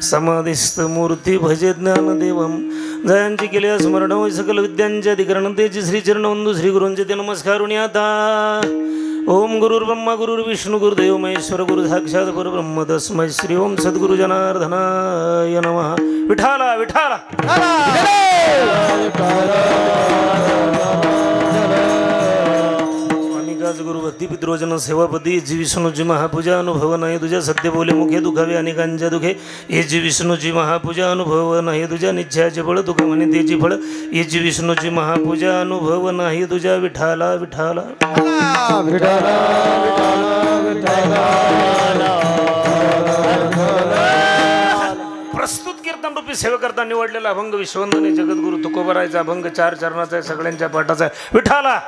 समाधिस्थ मूर्ती भजे ज्ञानदेवम जयांची केले स्मरण होय सकल विद्यांचे अधिकरण तेची श्रीचरण वंदू श्री गुरूंचे ते नमस्कारुणी आता ओम गुरुर्ब्रह्मा गुरुर्विष्णू गुरुदेव महेश्वर गुरु साक्षात परब्रह्म तस्मै श्री ओम सद्गुरु जनार्दनाय नमः विठाला विठाला गुरु भक्ती पितृजन सेवापती जी विष्णूजी महापूजा अनुभव नाही तुझ्या सत्य बोले मुखे दुखावे अनेकांच्या दुखे हे जी विष्णूजी महापूजा अनुभव नाही तुझ्या निश्चयाचे फळ दुःख म्हणे त्याची फळ हे जी विष्णूजी महापूजा अनुभव नाही तुझ्या विठाला विठाला प्रस्तुत कीर्तन रूपी सेवा करता निवडलेला अभंग विश्ववंदने जगद्गुरु तुकोबरायचा अभंग 4 चरणाचा आहे सगळ्यांच्या पाठाचा आहे विठाला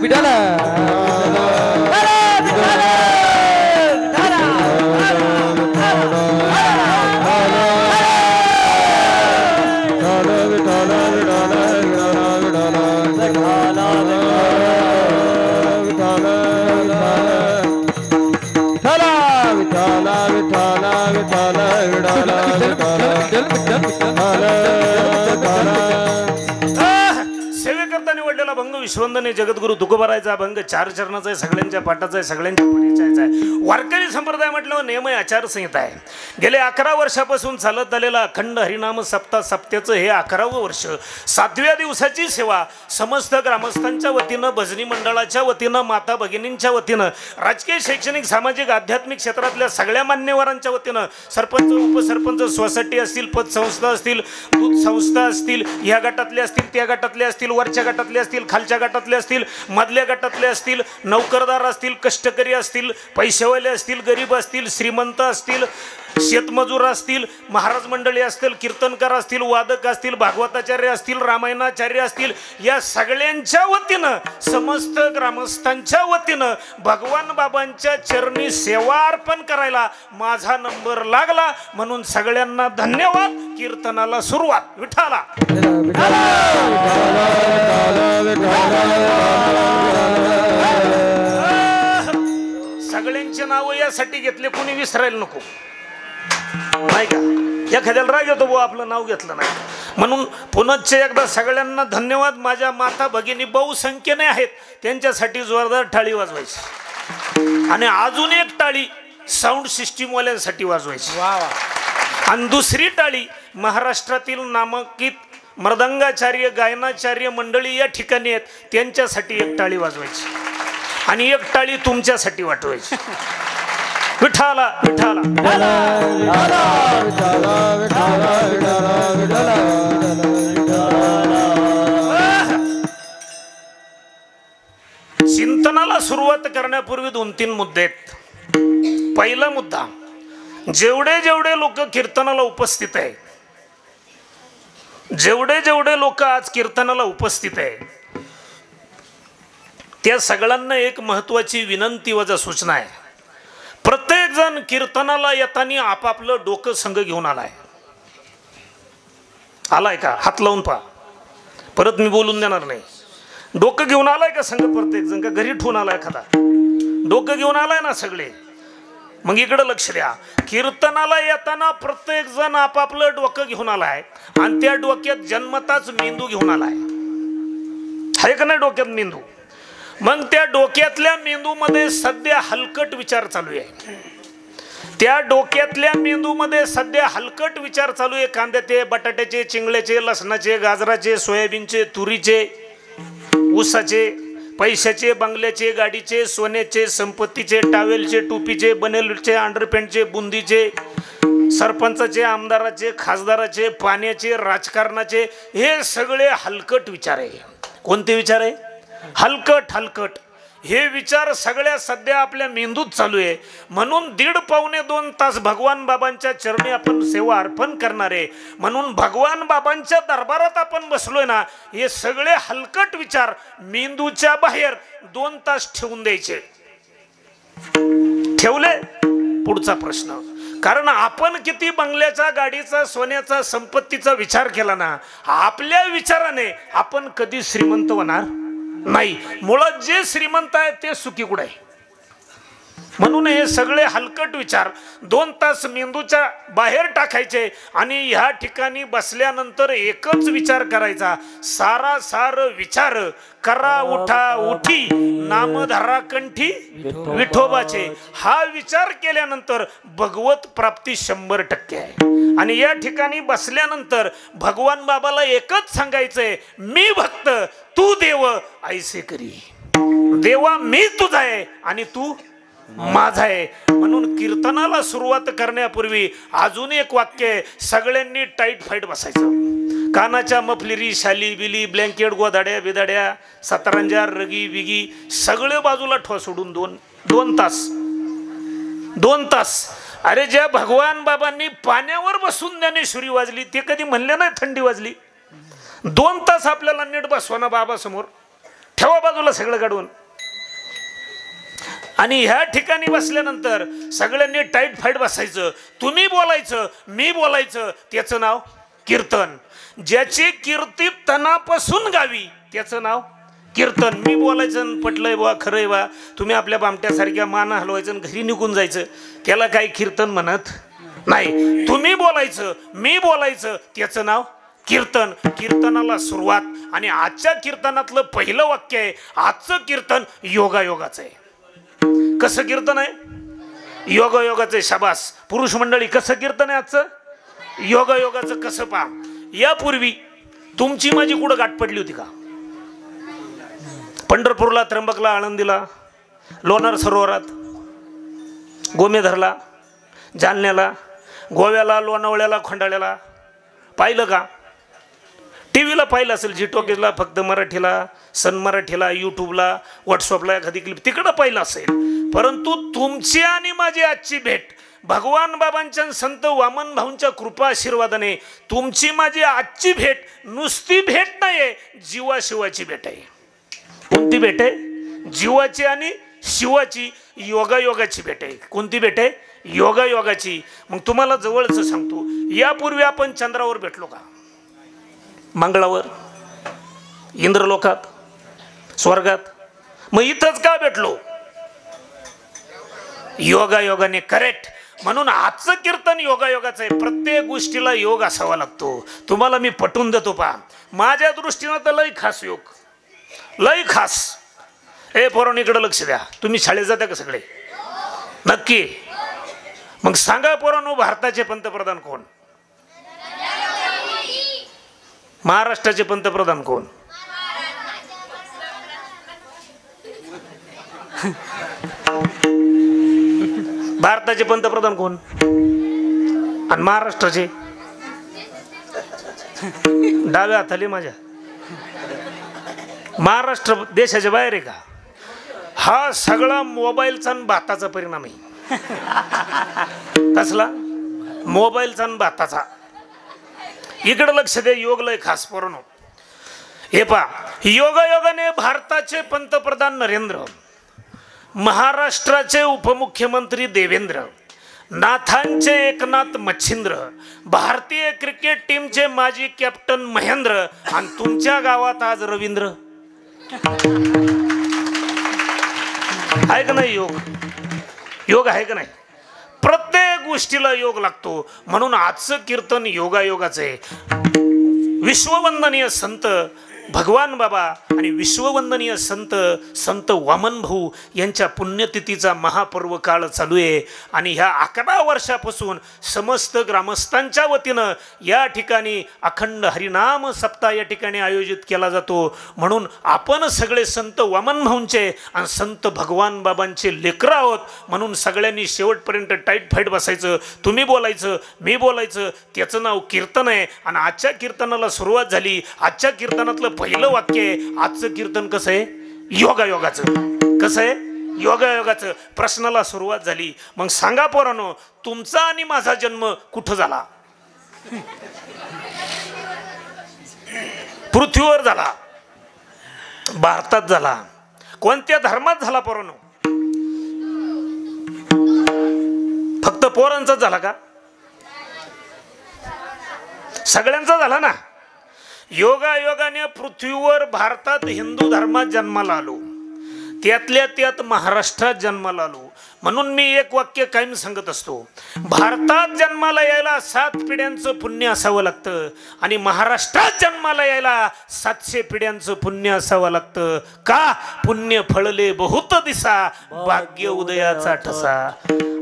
विठाला सेवेकरता निवडलेला भंग विश्ववंदने जगद्गुरु तुकोबारायचा भंग 4 चरणाचा आहे सगळ्यांच्या पाठाचा आहे सगळ्यांच्या परिचयाचा आहे वारकरी संप्रदाय म्हटल्यावर नियम आहे आचारसंहिता आहे गेले 11 वर्षापासून चालत आलेला अखंड हरिनाम सप्ताहाचं हे 11वं वर्ष 7व्या दिवसाची सेवा समस्त ग्रामस्थांच्या वतीनं भजनी मंडळाच्या वतीनं माता भगिनींच्या वतीनं राजकीय शैक्षणिक सामाजिक आध्यात्मिक क्षेत्रातल्या सगळ्या मान्यवरांच्या वतीनं सरपंच उपसरपंच सोसायटी असतील पतसंस्था असतील दूध संस्था असतील ह्या गटातले असतील त्या गटातले असतील वरच्या गटातले असतील खालच्या गटातले असतील मधल्या गटातले असतील नौकरदार असतील कष्टकरी असतील पैसेवाले असतील गरीब असतील श्रीमंत असतील शेतमजूर असतील महाराज मंडळी असतील कीर्तनकार असतील वादक असतील भागवताचार्य असतील रामायणाचार्य असतील या सगळ्यांच्या वतीनं समस्त ग्रामस्थांच्या वतीनं भगवान बाबांच्या चरणी सेवा अर्पण करायला माझा नंबर लागला म्हणून सगळ्यांना धन्यवाद कीर्तनाला सुरुवात विठाला सगळ्यांचे नाव यासाठी घेतले कोणी विसरायला नको नाही का एखाद्याला राग येतो बुवा आपलं नाव घेतलं नाही म्हणून पुनश्च एकदा सगळ्यांना धन्यवाद माझ्या माता भगिनी बहुसंख्येने आहेत त्यांच्यासाठी जोरदार टाळी वाजवायची आणि अजून एक टाळी साऊंड सिस्टीम वाल्यांसाठी वाजवायची आणि दुसरी टाळी महाराष्ट्रातील नामांकित मृदंगाचार्य गायनाचार्य मंडळी या ठिकाणी आहेत त्यांच्यासाठी एक टाळी वाजवायची आणि एक टाळी तुमच्यासाठी वाटवायची विठाला विठाला चिंतनाला सुरुवात करण्यापूर्वी 2-3 मुद्दे आहेत पहिला मुद्दा जेवढे जेवढे लोक कीर्तनाला उपस्थित आहे जेवढे जेवढे लोक आज कीर्तनाला उपस्थित आहे त्या सगळ्यांना एक महत्वाची विनंती वजा सूचना आहे प्रत्येक जण कीर्तनाला येताना आपापलं डोकं संग घेऊन आलाय का हात लावून पहा परत मी बोलून देणार नाही डोकं घेऊन आलाय का संग प्रत्येक जण का घरी ठेवून आलाय एखादा डोकं घेऊन आलाय ना सगळे मग इकडे लक्ष द्या कीर्तनाला येताना प्रत्येक जण आपापलं डोकं घेऊन आलाय आणि त्या डोक्यात जन्मताच मेंदू घेऊन आलाय आहे का नाही डोक्यात मेंदू मग त्या डोक्यातल्या मेंदूमध्ये सध्या हलकट विचार चालू आहे त्या डोक्यातल्या मेंदूमध्ये सध्या हलकट विचार चालू आहे कांद्याचे बटाट्याचे चिंगळ्याचे लसणाचे गाजराचे सोयाबीनचे तुरीचे ऊसाचे पैशाचे बंगल्याचे गाडीचे सोन्याचे संपत्तीचे टावेलचे टोपीचे बनेलचे अंडरपॅन्टचे बुंदीचे सरपंचाचे आमदाराचे खासदाराचे पाण्याचे राजकारणाचे हे सगळे हलकट विचार आहे कोणते विचार आहे हलकट हलकट हे विचार सगळ्या सध्या आपल्या मेंदूत चालू आहे म्हणून 1.5-2 तास भगवान बाबांच्या चरणी आपण सेवा अर्पण करणार आहे म्हणून भगवान बाबांच्या दरबारात आपण बसलोय ना हे सगळे हलकट विचार मेंदूच्या बाहेर 2 तास ठेवून द्यायचे ठेवले पुढचा प्रश्न कारण आपण किती बंगल्याचा गाडीचा सोन्याचा संपत्तीचा विचार केला ना आपल्या विचाराने आपण कधी श्रीमंत होणार नाही मुळात जे श्रीमंत आहे ते सुखी कुठे आहे म्हणून हे सगळे हलकट विचार 2 तास मेंदूच्या बाहेर टाकायचे आणि ह्या ठिकाणी बसल्यानंतर एकच विचार करायचा, सारासार विचार करा उठा उठी नामधरा कंठी विठोबाचे. हा विचार केल्यानंतर भगवत प्राप्ती 100% आहे. आणि या ठिकाणी बसल्यानंतर भगवान बाबाला एकच सांगायचंय, मी भक्त तू देव ऐसे करी. देवा मी तुझा आहे आणि तू माझा आहे. म्हणून कीर्तनाला सुरुवात करण्यापूर्वी अजून एक वाक्य, सगळ्यांनी टाईट फाईट बसायचं. कानाच्या मफलिरी शाली बिली ब्लँकेट गोदाड्या बिदाड्या सतरंजा रगी बिगी सगळे बाजूला ठेवा सोडून 2 तास. अरे ज्या भगवान बाबांनी पाण्यावर बसून ज्ञानेश्वरी वाजली ते कधी म्हणले नाही थंडी वाजली. 2 तास आपल्याला नीट बसवा ना बाबा समोर, ठेवा बाजूला सगळं काढून. आणि ह्या ठिकाणी बसल्यानंतर सगळ्यांनी टाईट फाईट बसायचं. तुम्ही बोलायचं मी बोलायचं, त्याचं नाव कीर्तन. ज्याची कीर्ती तनापासून गावी त्याचं नाव कीर्तन. मी बोलायचं पटलंय बा खरंय बा, तुम्ही आपल्या बामट्यासारख्या मान हलवायचं घरी निघून जायचं, त्याला काही कीर्तन म्हणत नाही. तुम्ही बोलायचं मी बोलायचं त्याचं नाव कीर्तन. कीर्तनाला सुरुवात. आणि आजच्या कीर्तनातलं पहिलं वाक्य आहे, आजचं कीर्तन योगायोगाचं आहे. कसं कीर्तन आहे? योगायोगाचं आहे. शाबास पुरुष मंडळी, कसं कीर्तन आहे आजचं? योगायोगाचं. कसं पहा, यापूर्वी तुमची माझी कुठं गाठ पडली होती का? पंढरपूरला, त्र्यंबकला, आळंदीला, लोणार सरोवरात, गोमेधरला, जालन्याला, गोव्याला, लोणावळ्याला, खोंडाळ्याला पाहिलं का? टीव्हीला पाहिलं असेल, जी टॉकीजला, फक्त मराठीला, सन मराठीला, यूट्यूबला, व्हॉट्सअपला एखादी क्लिप तिकडं पाहिलं असेल. परंतु तुमची आणि माझी आजची भेट भगवान बाबांच्या संत वामन भाऊंच्या कृपा आशीर्वादाने तुमची माझी आजची भेट नुसती भेट नाहीये, जीवाशिवाची भेट आहे. कोणती भेट आहे? जीवाची आणि शिवाची योगायोगाची भेट आहे. कोणती भेट आहे? योगायोगाची. मग तुम्हाला जवळच सांगतो, यापूर्वी आपण चंद्रावर भेटलो का? मंगळावर, इंद्रलोकात, स्वर्गात? मग इथंच का भेटलो? योगायोगाने. करेक्ट. म्हणून आजचं कीर्तन योगायोगाचं आहे. प्रत्येक गोष्टीला योग असावा लागतो. तुम्हाला मी पटवून देतो पहा, माझ्या दृष्टीनं तर लई खास योग, लई खास. ए पोरांनो इकडे लक्ष द्या. तुम्ही शाळेत जाता का सगळे? नक्की. मग सांगा पोरांनो, भारताचे पंतप्रधान कोण? महाराष्ट्राचे पंतप्रधान कोण? भारताचे पंतप्रधान कोण? आणि महाराष्ट्राचे? डाव्या हाताले माझ्या. महाराष्ट्र देशाच्या बाहेर आहे का? हा सगळा मोबाईलचा आणि भाताचा परिणाम आहे. कसला? मोबाईलचा आणि भाताचा. इकडे लक्ष द्या. योग लय खास पोरांनो. हे पहा, योगायोगाने भारताचे पंतप्रधान नरेंद्र, महाराष्ट्राचे उपमुख्यमंत्री देवेंद्र, नाथांचे एकनाथ मच्छिंद्र, भारतीय क्रिकेट टीमचे माजी कॅप्टन महेंद्र, आणि तुमच्या गावात आज रवींद्र. आहे का नाही योग? योग आहे का नाही? प्रत्येक गोष्टीला योग लागतो. म्हणून आजचं कीर्तन योगायोगाचं आहे. विश्ववंदनीय संत भगवान बाबा आणि विश्ववंदनीय संत वामन भाऊ यांच्या पुण्यतिथीचा महापर्व काळ चालू आहे. आणि ह्या 11 वर्षापासून समस्त ग्रामस्थांच्या वतीनं या ठिकाणी अखंड हरिनाम सप्ताह या ठिकाणी आयोजित केला जातो. म्हणून आपण सगळे संत वामन भाऊंचे आणि संत भगवान बाबांचे लेकरं आहोत. म्हणून सगळ्यांनी शेवटपर्यंत टाईट फाईट बसायचं. तुम्ही बोलायचं मी बोलायचं, त्याचं नाव कीर्तन आहे. आणि आजच्या कीर्तनाला सुरुवात झाली. आजच्या कीर्तनातलं पहिलं वाक्य आहे, आजचं कीर्तन कसं आहे? योगायोगाचं. कसं आहे? योगायोगाचं. प्रश्नाला सुरुवात झाली. मग सांगा पोरांनो, तुमचा आणि माझा जन्म कुठं झाला? पृथ्वीवर झाला, भारतात झाला. कोणत्या धर्मात झाला पोरांनो? फक्त पोरांचाच झाला का? सगळ्यांचा झाला ना. योगायोगाने पृथ्वीवर भारतात हिंदू धर्मात जन्माला आलो. त्यातल्या त्यात महाराष्ट्रात जन्माला आलो म्हणून मी एक वाक्य कायम सांगत असतो, भारतात जन्माला यायला 7 पिढ्यांचं पुण्य असावं लागतं आणि महाराष्ट्रात जन्माला यायला 700 पिढ्यांचं पुण्य असावं लागतं. का? पुण्य फळले बहुत दिसा, भाग्य उदयाचा ठसा.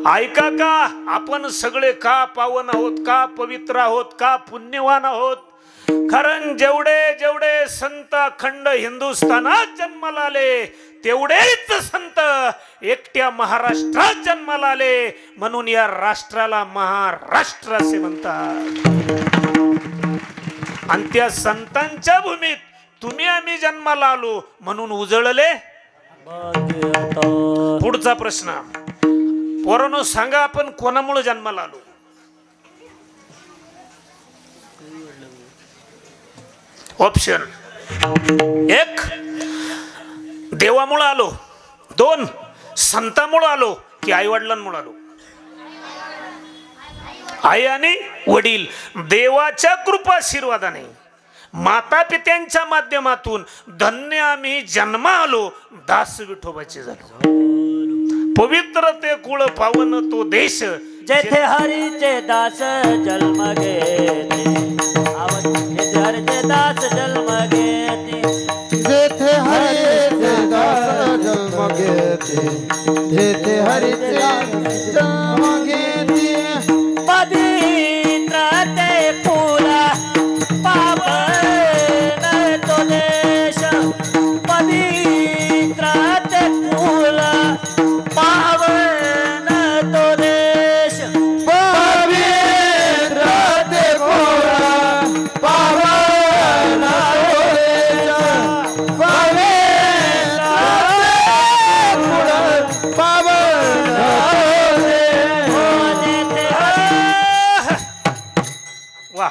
ऐका का, आपण सगळे का पावन आहोत, का पवित्र आहोत, का पुण्यवान आहोत? कारण जेवढे जेवढे संत अखंड हिंदुस्थानात जन्माला आले तेवढेच संत एकट्या महाराष्ट्रात जन्माला आले म्हणून या राष्ट्राला महाराष्ट्र असे म्हणतात. आणि त्या संतांच्या भूमीत तुम्ही आम्ही जन्माला आलो म्हणून उजळले. पुढचा प्रश्न, पोरांनो सांगा, आपण कोणामुळे जन्माला आलो? ऑप्शन 1 देवामुळे आलो, 2 संतामुळे आलो की आई वडिलांमुळे आलो? आई आणि वडील देवाच्या कृपाशीर्वादाने माता पित्यांच्या माध्यमातून धन्य आम्ही जन्मा आलो, दास विठोबाचे झालो. पवित्र ते कुळ पावन तो देश, जेथे हरीचे दास जन्म घेते, जेथे हरीचे दास जन्म घेते, जेथे हरीचे दास जन्म घेते, जेथे हरीचे जन्म घेते. पवित्र ते कुळ पावन तो देश, पवित्र ते कुळ पावन तो देश, पवित्र ते कुळ पावन तो देश, पवित्र कुळ पावन तो देश. वा,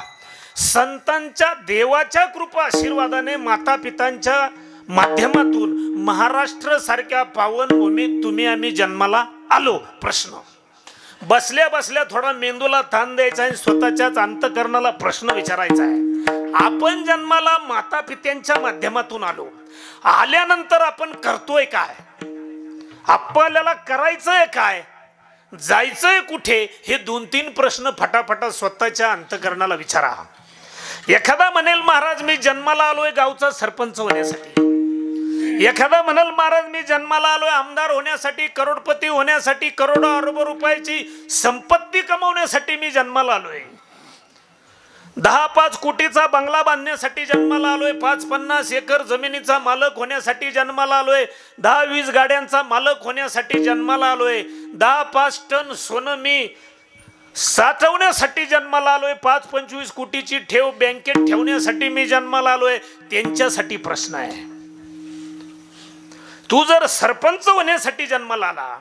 संतांच्या देवाच्या कृपा आशीर्वादाने माता पितांच्या माध्यमातून महाराष्ट्र सारख्या पावन भूमीत तुम्ही आम्ही जन्माला आलो. प्रश्न बसल्या बसल्या थोडा मेंदूला ताण द्यायचा आहे, स्वतःच्याच अंतकरणाला प्रश्न विचारायचा आहे. आपण जन्माला माता पित्यांच्या माध्यमातून आलो, आल्यानंतर आपण करतोय काय? आपल्याला करायचंय काय? जायचंय कुठे? हे 2-3 प्रश्न फटाफटा स्वतःच्या अंतकरणाला विचारा. एखादा म्हणेल महाराज मी जन्माला आलोय गावचा सरपंच होण्यासाठी, एखादा म्हणाल महाराज मी जन्माला आलोय आमदार होण्यासाठी, करोडपती होण्यासाठी, करोडो अरबो रुपयाची संपत्ती कमवण्यासाठी मी जन्माला आलोय, 10-5 कोटीचा बंगला बांधण्यासाठी जन्माला आलोय, 5-50 एकर जमिनीचा मालक होण्यासाठी जन्माला आलोय, 10-20 गाड्यांचा मालक होण्यासाठी जन्माला आलोय, 10-5 टन सोनं मी साठवण्यासाठी जन्माला आलोय, 5-25 कोटीची ठेव बँकेत ठेवण्यासाठी मी जन्माला आलोय. त्यांच्यासाठी प्रश्न आहे, तू जर सरपंच होण्यासाठी जन्माला आला,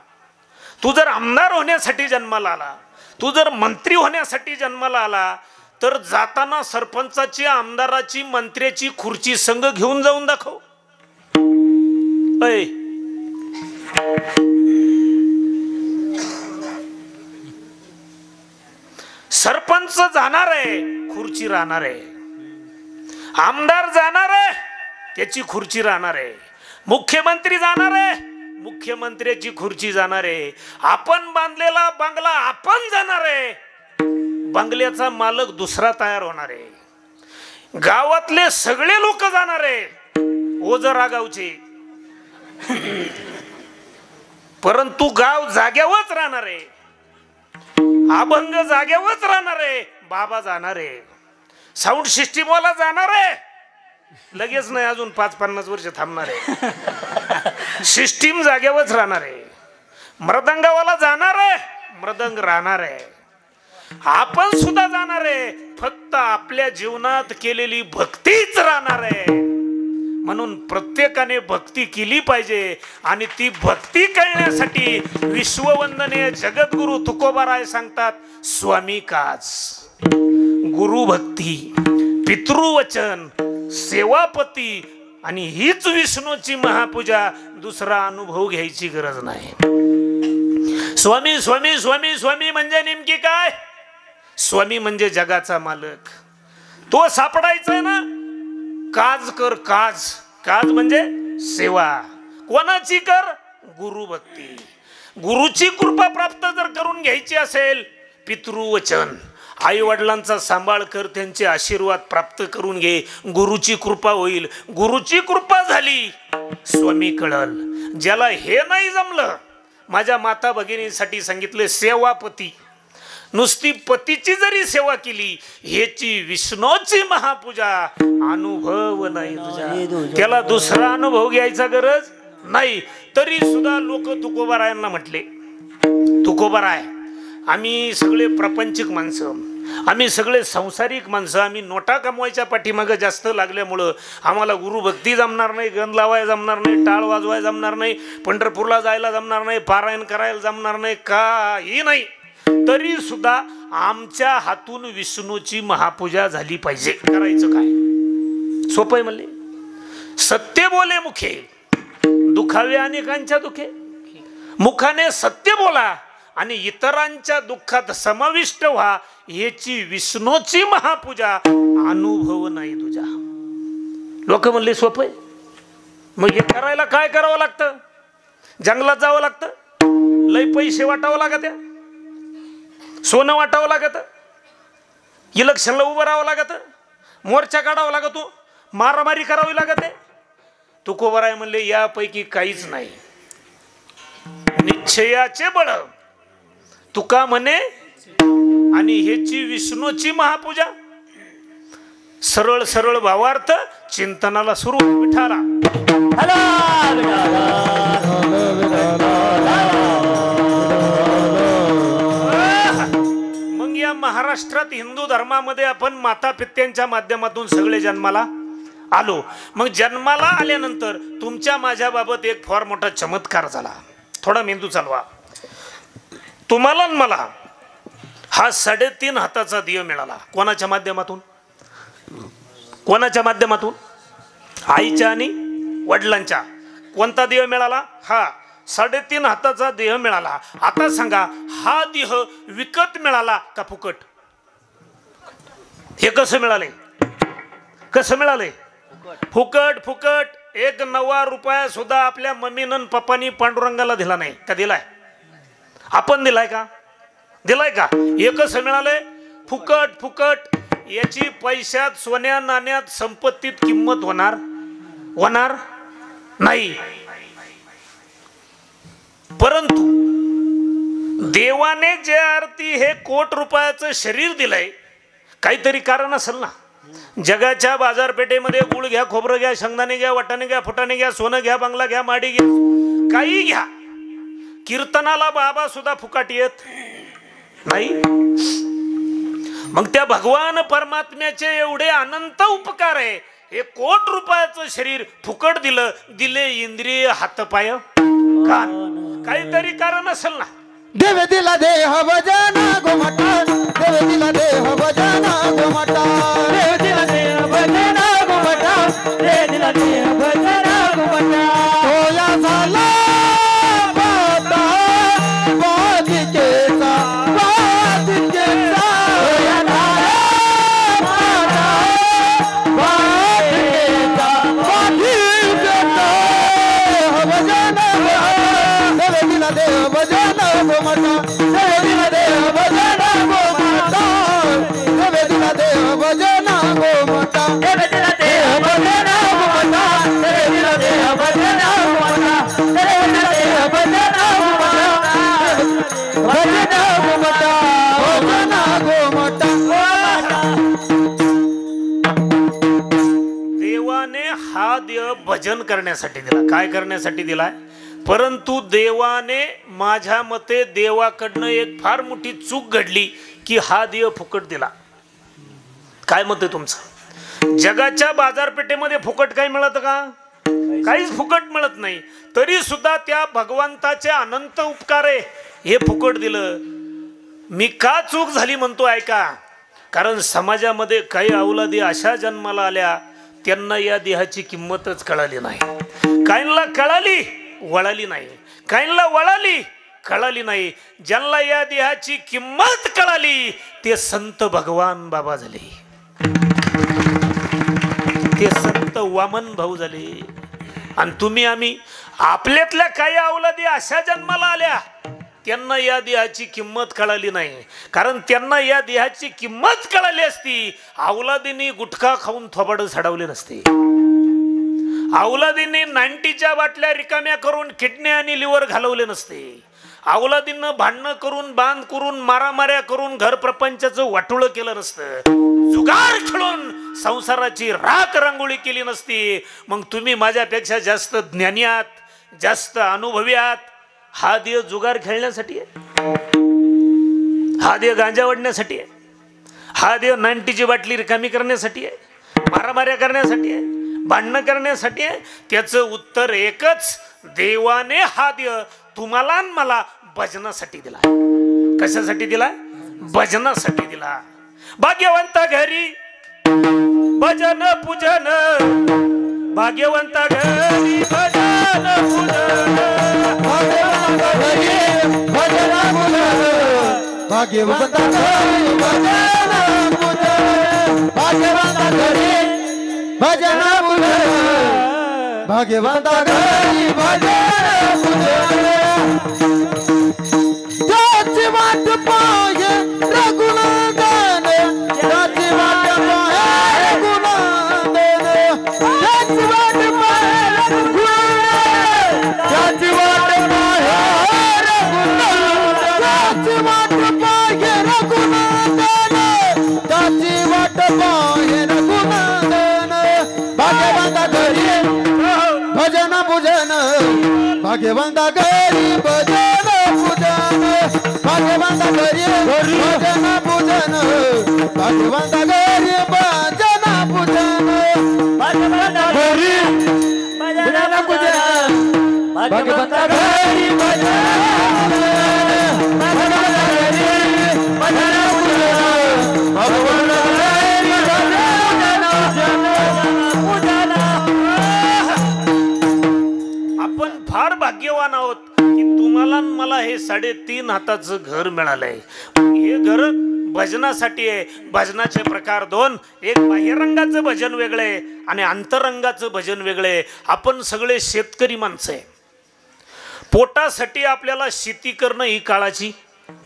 तू जर आमदार होण्यासाठी जन्माला आला, तू जर मंत्री होण्यासाठी जन्माला आला, तर जाताना सरपंचाची, आमदाराची, मंत्र्याची खुर्ची संघ घेऊन जाऊन दाखव. सरपंच जाणार आहे, खुर्ची राहणार आहे. आमदार जाणार आहे, त्याची खुर्ची राहणार आहे. मुख्यमंत्री जाणार आहे, मुख्यमंत्र्याची खुर्ची जाणार आहे. आपण बांधलेला बंगला आपण जाणार आहे, बंगल्याचा मालक दुसरा तयार होणार आहे. गावातले सगळे लोक जाणार आहे, ओझरा गावचे, परंतु गाव जाग्यावरच राहणार आहे, अभंग जाग्यावरच राहणार आहे. बाबा जाणार आहे, साऊंड सिस्टीम वाला जाणार आहे, लगेच नाही अजून 5-50 वर्ष थांबणार आहे. सिस्टीम जाग्यावरच राहणार आहे. मृदंगावाला जाणार आहे, मृदंग राहणार आहे. आपण सुद्धा जाणार आहे, फक्त आपल्या जीवनात केलेली भक्तीच राहणार आहे. म्हणून प्रत्येकाने भक्ती केली पाहिजे आणि ती भक्ती कळण्यासाठी विश्ववंदनीय जगद्गुरु तुकोबाराय सांगतात, स्वामी काज, गुरु भक्ती, पितृवचन, सेवापती आणि हीच विष्णूची महापूजा. दुसरा अनुभव घ्यायची गरज नाही. स्वामी स्वामी स्वामी स्वामी म्हणजे नेमकी काय? स्वामी म्हणजे जगाचा मालक. तो सापडायचा ना, काज कर काज. काज म्हणजे सेवा. कोणाची कर? गुरु भक्ती. गुरुची कृपा प्राप्त जर करून घ्यायची असेल, पितृवचन, आई वडिलांचा सांभाळ कर, त्यांचे आशीर्वाद प्राप्त करून घे, गुरुची कृपा होईल. गुरुची कृपा झाली, स्वामी कळल. ज्याला हे नाही जमलं, माझ्या माता भगिनींसाठी सांगितले, सेवापती. नुसती पतीची जरी सेवा केली, ह्याची विष्णूची महापूजा. अनुभव नाही तुझ्या, त्याला दुसरा अनुभव घ्यायचा गरज नाही. तरी सुद्धा लोक तुकोबारायांना म्हटले, तुकोबाराय, आम्ही सगळे प्रपंचिक माणसं, आम्ही सगळे संसारिक माणसं, आम्ही नोटा कमवायच्या पाठीमागं जास्त लागल्यामुळं आम्हाला गुरुभक्ती जमणार नाही, गंध लावायला जमणार नाही, टाळ वाजवायला जमणार नाही, पंढरपूरला जायला जमणार नाही, पारायण करायला जमणार नाही, काही नाही. तरी सुद्धा आमच्या हातून विष्णूची महापूजा झाली पाहिजे. करायचं काय? सोपं आहे म्हणले. सत्य बोले मुखे, दुखावे अनेकांच्या दुखे. मुखाने सत्य बोला आणि इतरांच्या दुःखात समाविष्ट व्हा. याची विष्णूची महापूजा. अनुभव नाही तुझ्या. लोक म्हणले सोपं आहे. मग हे करायला काय करावं लागतं? जंगलात जावं लागतं, लय पैसे वाटावं लागत, सोनं वाटावं लागत, इलेक्शनला उभं राहावं लागत, मोर्चा काढावा लागतो, मारामारी करावी लागत आहे. तुकोबाराय म्हणले यापैकी काहीच नाही. निश्चयाचे बळ तुका म्हणे आणि ह्याची विष्णूची महापूजा. सरळ सरळ भावार्थ चिंतनाला सुरू. विठाला मग या महाराष्ट्रात हिंदू धर्मामध्ये आपण माता पित्यांच्या माध्यमातून सगळे जन्माला आलो. मग जन्माला आल्यानंतर तुमच्या माझ्या बाबत एक फार मोठा चमत्कार झाला. थोडा मेंदू चालवा. तुम्हाला मला हा 3.5 हाताचा दिवा मिळाला. कोणाच्या माध्यमातून? कोणाच्या माध्यमातून? आईच्या आणि वडिलांच्या. कोणता देह मिळाला? हा 3.5 हाताचा देह मिळाला. आता सांगा, हा देह विकत मिळाला का फुकट? हे कसं मिळाले? कसं मिळाले? फुकट. फुकट. 1 नवा रुपया सुद्धा आपल्या मम्मीनं पप्पानी पांडुरंगाला दिला नाही का? दिलाय? आपण दिलाय का? दिलाय का? हे कसं मिळालंय? फुकट. फुकट. याची पैशात, सोन्या नाण्यात, संपत्तीत किंमत होणार नाही. परंतु देवाने जे अर्थी हे कोट रुपयाचं शरीर दिलंय, काहीतरी कारण असेल ना. जगाच्या बाजारपेठेमध्ये गुळ घ्या, खोबरं घ्या, शेंगदाणे घ्या, वाटाणे घ्या, फुटाणे घ्या, सोनं घ्या, बंगला घ्या, माडी घ्या, काही घ्या. कीर्तनाला बाबा सुद्धा फुकाट येत नाही. मग त्या भगवान परमात्म्याचे एवढे अनंत उपकार आहे. हे कोट रुपयाचं शरीर फुकट दिलं. दिले इंद्रिय, हातपाय, कान. काहीतरी कारण असेल ना. देव दिला देह भजना गोमाता, देव दिला देह भजना गोमाता, देव दिला देह भजना गोमाता, देव दिला देह भजना गोमाता. होया झाला माता बाधिकेचा, बाधिकेचा. होया झाला माता बाधिकेचा, बाधिकेचा. भजना देव दिला देह भजना गोमाता, देव दिला देह भजना गोमाता, देव दिला देह भजना गोमाता, देव दिला देह भजना गोमाता, देव दिला देह भजना गोमाता, देव दिला देह भजना गोमाता, भजना गोमाता, भजना गोमाता. देवाने हा देह भजन करण्यासाठी दिला. काय करण्यासाठी दिलाय? परंतु देवाने, माझ्या मते देवाकडनं एक फार मोठी चूक घडली की हा देह फुकट दिला. काय मत आहे तुमचं? जगाच्या बाजारपेठेमध्ये फुकट काही मिळत का? काहीच फुकट मिळत नाही. तरी सुद्धा त्या भगवंताचे अनंत उपकार आहे, हे फुकट दिलं. मी का चूक झाली म्हणतो ऐका. कारण समाजामध्ये काही अवलादी अशा जन्माला आल्या, त्यांना या देहाची किंमतच कळाली नाही. काहींना कळाली, वळाली नाही. काहींना वळाली, कळाली नाही. ज्यांना या देहाची किंमत कळाली ते संत भगवान बाबा झाले, ते संत वामन भाऊ झाले. आणि तुम्ही आम्ही आपल्यातल्या काही अवलादी अशा जन्माला आल्या त्यांना या देहाची किंमत कळाली नाही. कारण त्यांना या देहाची किंमत कळाली असती अवलादींनी गुटखा खाऊन थोबाड झडवले नसते. अवलादींनी 90च्या बाटल्या रिकाम्या करून किडनी आणि लिव्हर घालवले नसते. अवलादींना भांडणं करून बांध करून मारामाऱ्या करून घर प्रपंचाचं वाटोळं केलं नसतं. जुगार खेळून संसाराची राख रांगोळी केली नसती. मग तुम्ही माझ्यापेक्षा जास्त ज्ञानी आहात, जास्त अनुभवी आहात. हा देह जुगार खेळण्यासाठी आहे, हा देह गांजा वडण्यासाठी आहे, हा देह 90ची बाटली रिकामी करण्यासाठी आहे, मारामाऱ्या करण्यासाठी आहे, भांडणं करण्यासाठी आहे. त्याचं उत्तर एकच, देवाने हा देह तुम्हाला आणि मला भजनासाठी दिला. कशासाठी दिला? भजनासाठी दिला. भाग्यवंता घरी भजन पूजन, भाग्यवंता घरी भजन पूजन, भाग्यवंता घरी भजन पूजन, भाग्यवंता घरी भजन पूजन, भाग्यवंता घरी भजन पूजन, भाग्यवंता घरी भजन पूजन. त्याची वाट पाहे रघुनंदन, त्याची वाट पाहे रघुनंदन, त्याची वाट पाहे रघुनंदन, त्याची वाट पाहे रघुनंदन, त्याची वाट पाहे रघुनंदन, त्याची वाट पाहे रघुनंदन. भाग्यवंता घरी भजन पूजन, भाग्यवंता घरी भजन पूजन, भाग्यवंता घरी भजन पूजन, भाग्यवंता घरी भजन पूजन, भाग्यवंता घरी भजन पूजन, भाग्यवंता घरी भजन, भाग्यवंता घरी भजन पूजन, भाग्यवंता घरी भजन पूजन. आपण फार भाग्यवान आहोत की तुम्हाला मला हे 3.5 हाताचं घर मिळालंय. हे घर भजनासाठी आहे. भजनाचे प्रकार 2, एक बाह्यरंगाचं भजन वेगळे आणि अंतरंगाचं भजन वेगळे. आपण सगळे शेतकरी माणसं आहे. पोटासाठी आपल्याला शेती करणं ही काळाची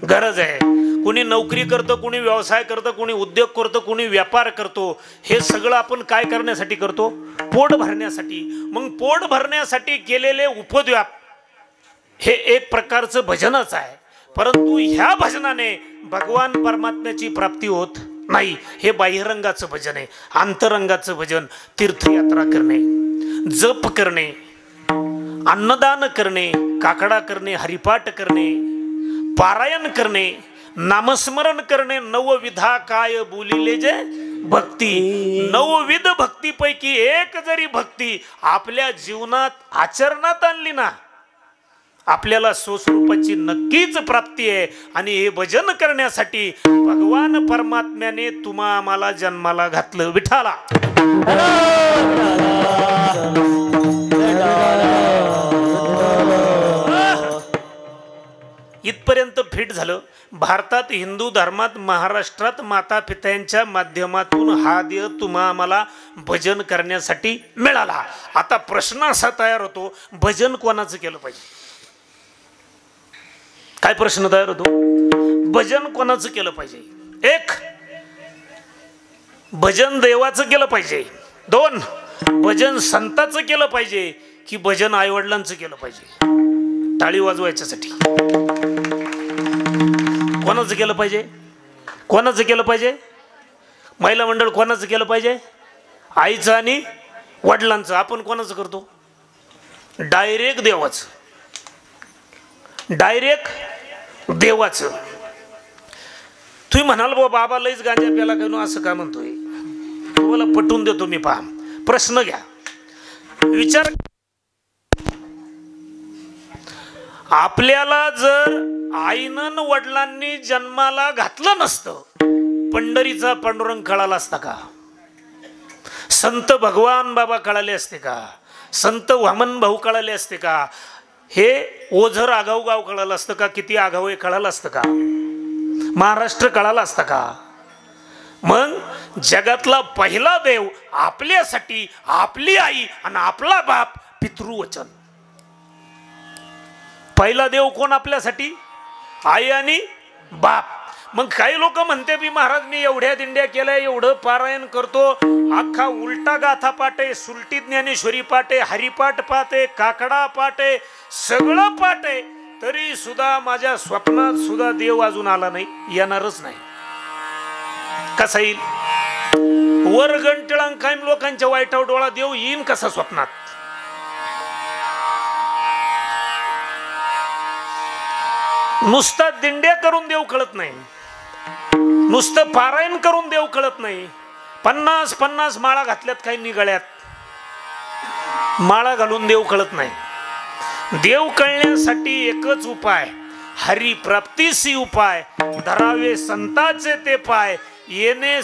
गरज आहे. कोणी नोकरी करतं, कोणी व्यवसाय करतं, कोणी उद्योग करतं, कोणी व्यापार करतो. हे सगळं आपण काय करण्यासाठी करतो? पोट भरण्यासाठी. मग पोट भरण्यासाठी केलेले उपद्व्याप हे एक प्रकारचं भजनच आहे. परंतु ह्या भजनाने भगवान परमात्म्याची प्राप्ती होत नाही. हे बाह्यरंगाचं भजन आहे. अंतरंगाचं भजन तीर्थयात्रा करणे, जप करणे, अन्नदान करणे, काकडा करणे, हरिपाठ करणे, पारायण करणे, नामस्मरण करणे. 9 विधा काय बोलिले जे भक्ती. 9 भक्तीपैकी एक जरी भक्ती आपल्या जीवनात आचरणात आणली ना, आपल्याला स्वस्वरूपाची नक्कीच प्राप्ती आहे. आणि हे भजन करण्यासाठी भगवान परमात्म्याने तुम्हा आम्हाला जन्माला घातलं. विठाला इथपर्यंत फिट झालं. भारतात हिंदू धर्मात महाराष्ट्रात माता पित्यांच्या माध्यमातून हा देह तुम्हा आम्हाला भजन करण्यासाठी मिळाला. आता प्रश्न असा तयार होतो, भजन कोणाचं केलं पाहिजे? काय प्रश्न तयार होतो? भजन कोणाचं केलं पाहिजे? 1, भजन देवाचं केलं पाहिजे. 2, भजन संताचं केलं पाहिजे की भजन आईवडिलांचं केलं पाहिजे? टाळी वाजवायच्यासाठी कोणाचं केलं पाहिजे? कोणाचं केलं पाहिजे? महिला मंडळ कोणाचं केलं पाहिजे? आईचं आणि वडिलांचं. आपण कोणाचं करतो? डायरेक्ट देवाचं. डायरेक्ट देवाचं. तुम्ही म्हणाल बाबा लईच गांजा प्याला काय असं का म्हणतोय? तुम्हाला पटवून देतो मी. पहा, प्रश्न घ्या, विचार. आपल्याला जर आईनं वडिलांनी जन्माला घातलं नसतं, पंढरीचा पांडुरंग कळाला असता का? संत भगवान बाबा कळाले असते का? संत वामन भाऊ कळाले असते का? हे ओझर आगाऊ गाव कळालं असतं का? किती आगाऊ हे कळालं असतं का? महाराष्ट्र कळाला असता का? मग जगातला पहिला देव आपल्यासाठी आपली आई आणि आपला बाप पितृवचन. पहिला देव कोण आपल्यासाठी? आई आणि बाप. मग काही लोक म्हणते बी महाराज मी एवढ्या दिंड्या केल्या, एवढं पारायण करतो, अख्खा उलटा गाथा पाठ आहे, सुलटी ज्ञानेश्वरी पाठ आहे, हरिपाठ पाठ आहे, काकडा पाठ आहे, सगळं पाठ आहे, तरी सुद्धा माझ्या स्वप्नात सुद्धा देव अजून आला नाही, येणारच नाही. कसा येईल? वर गंटळांक कायम लोकांच्या वाईटावर डोळा, देव येईन कसा स्वप्नात? नुसता दिंड्या करून देव कळत नाही, नुसतं पारायण करून देव कळत नाही. 50-50 माळा घातल्यात काही निगळ्यात, माळा घालून देव कळत नाही. देव कळण्यासाठी एकच उपाय, हरिप्राप्तीसी उपाय, धरावे संताचे ते पाय, येणे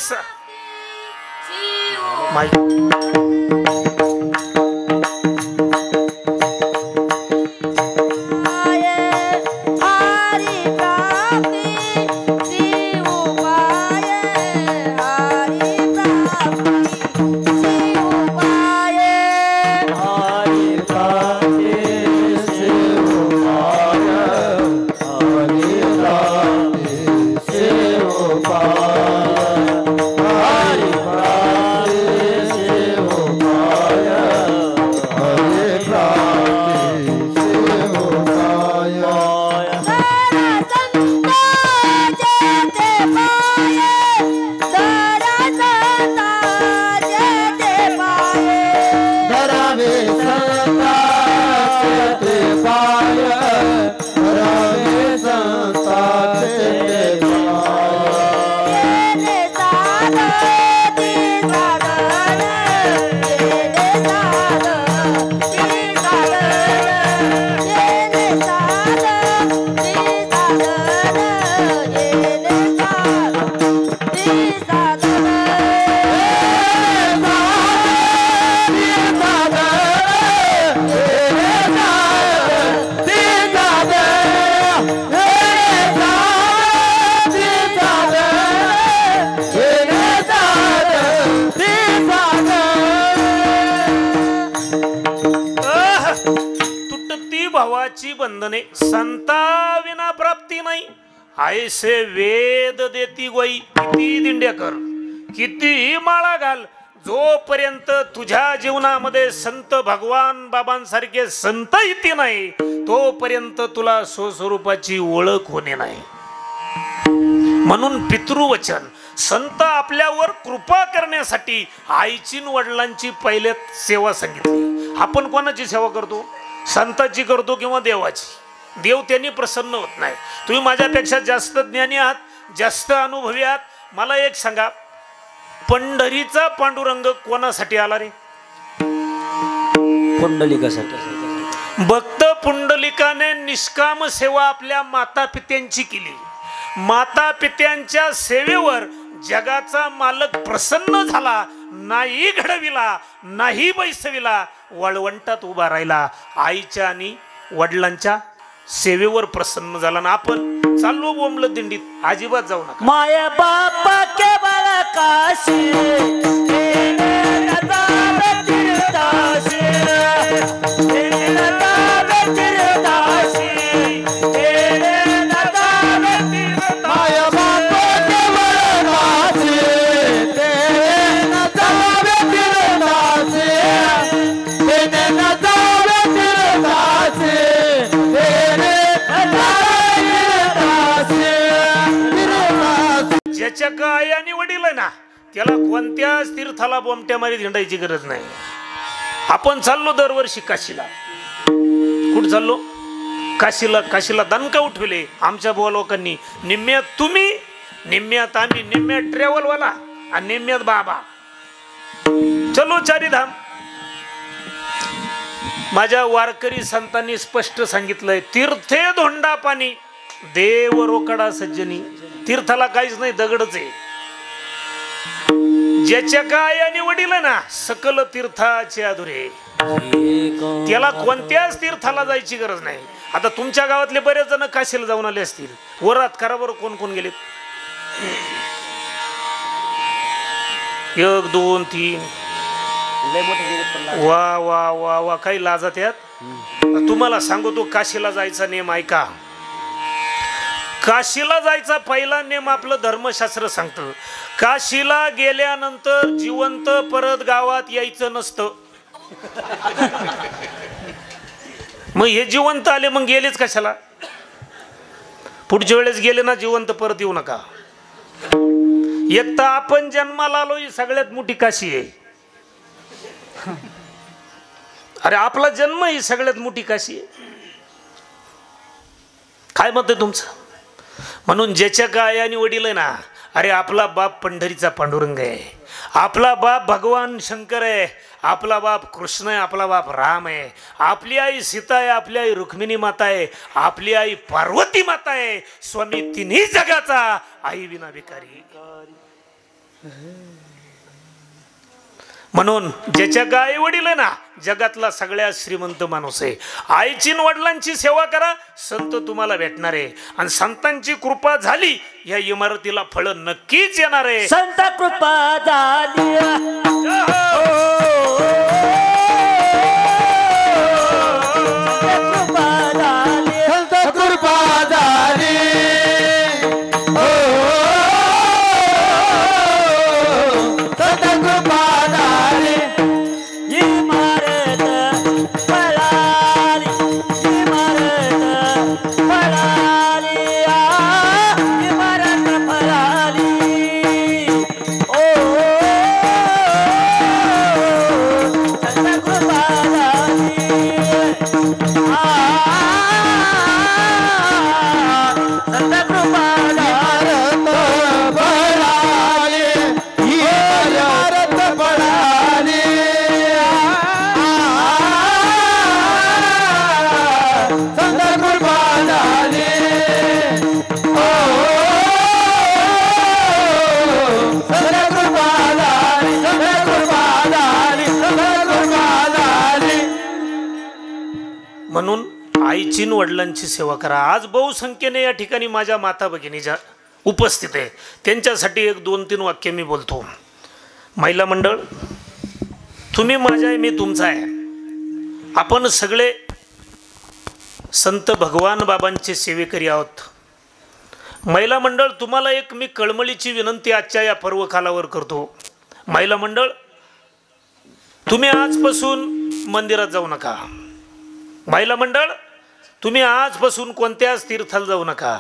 बंधने संता विना प्राप्ती नाही, ऐसे वेद देती गोई. किती दिंड्या कर, कितीही माळा घाल, जोपर्यंत तुझ्या जीवनामध्ये संत भगवान बाबांसारखे संत इथे नाही, तोपर्यंत तुला स्वस्वरूपाची ओळख होणे नाही. म्हणून पितृवचन, संत आपल्यावर कृपा करण्यासाठी आईची वडिलांची पहिले सेवा सांगितली. आपण कोणाची सेवा करतो? संताची करतो किंवा देवाची? देव त्यांनी प्रसन्न होत नाही. तुम्ही माझ्यापेक्षा जास्त ज्ञानी आहात, जास्त अनुभवी आहात. मला एक सांगा, पंढरीचा पांडुरंग कोणासाठी आला रे? पुंडलिकासाठी. भक्त पुंडलिकाने निष्काम सेवा आपल्या माता पित्यांची केली. माता पित्यांच्या सेवेवर जगाचा मालक प्रसन्न झाला, नाही घडविला, नाही बैसविला, वळवंटात उभा राहिला. आईच्या आणि वडिलांच्या सेवेवर प्रसन्न झाला. ना आपण चाललो बोंबलत दिंडीत, अजिबात जाऊ नका. माया बापा के बाळा काशी ज्याच्या काय आणि वडील आहे ना, त्याला कोणत्याच तीर्थाला बोमट्या मारी हिंडायची गरज नाही. आपण चाललो दरवर्षी काशीला. कुठं चाललो? काशीला. काशीला दणका उठवले आमच्या बुवा लोकांनी. निम्म्यात तुम्ही, निम्म्यात आम्ही, निम्म्यात ट्रॅव्हलवाला आणि निम्म्यात बाबा. चलो चारीधाम. माझ्या वारकरी संतांनी स्पष्ट सांगितलंय, तीर्थे धोंडा पाणी, देव रोकडा सज्जनी. तीर्थाला काहीच नाही, दगडच आहे. ज्याच्या काय आणि वडील ना, सकल तीर्थाचे अधुरे. त्याला कोणत्याच तीर्थाला जायची गरज नाही. आता तुमच्या गावातले बरेच जण काशीला जाऊन आले असतील. वरात करा बरं, कोण कोण गेले? 1 2 3 वा वा वा वा, काही लाजत यात. तुम्हाला सांगतो काशीला जायचा नेम ऐका. काशीला जायचा पहिला नेम आपलं धर्मशास्त्र सांगतं, काशीला गेल्यानंतर जिवंत परत गावात यायचं नसतं. मग हे जिवंत आले मग गेलेच कशाला? पुढच्या वेळेस गेले ना जिवंत परत येऊ नका. एक तर आपण जन्माला आलो ही सगळ्यात मोठी काशी आहे. अरे आपला जन्म ही सगळ्यात मोठी काशी आहे. काय मत आहे तुमचं? म्हणून ज्याच्या काय आणि वडील आहे ना, अरे आपला बाप पंढरीचा पांडुरंग आहे, आपला बाप भगवान शंकर आहे, आपला बाप कृष्ण आहे, आपला बाप राम आहे, आपली आई सीता आहे, आपली आई रुक्मिणी माता आहे, आपली आई पार्वती माता आहे. स्वामी तिन्ही जगाचा आई विना भिकारी. म्हणून ज्याच्या गाई वडील आहे ना, जगातला सगळ्यात श्रीमंत माणूस आहे. आईची वडिलांची सेवा करा, संत तुम्हाला भेटणार आहे. आणि संतांची कृपा झाली या इमारतीला फळ नक्कीच येणार आहे. संत कृपा झाली. संत कृपा झाली. संत कृपा झाली. इमारत पळाली, इमारत पळाली, इमारत पळाली. ओ संत कृपा झाली. संत कृपा म्हणून आईची वडिलांची सेवा करा. आज बहुसंख्येने या ठिकाणी माझ्या माता भगिनीच्या उपस्थित आहे, त्यांच्यासाठी एक 2-3 वाक्य मी बोलतो. महिला मंडळ, तुम्ही माझा आहे, मी तुमचा आहे. आपण सगळे संत भगवान बाबांचे सेवेकरी आहोत. महिला मंडळ, तुम्हाला एक मी कळमळीची विनंती आजच्या या पर्व कालावर करतो. महिला मंडळ, तुम्ही आजपासून मंदिरात जाऊ नका. महिला मंडळ, तुम्ही आजपासून कोणत्याच तीर्थाला जाऊ नका.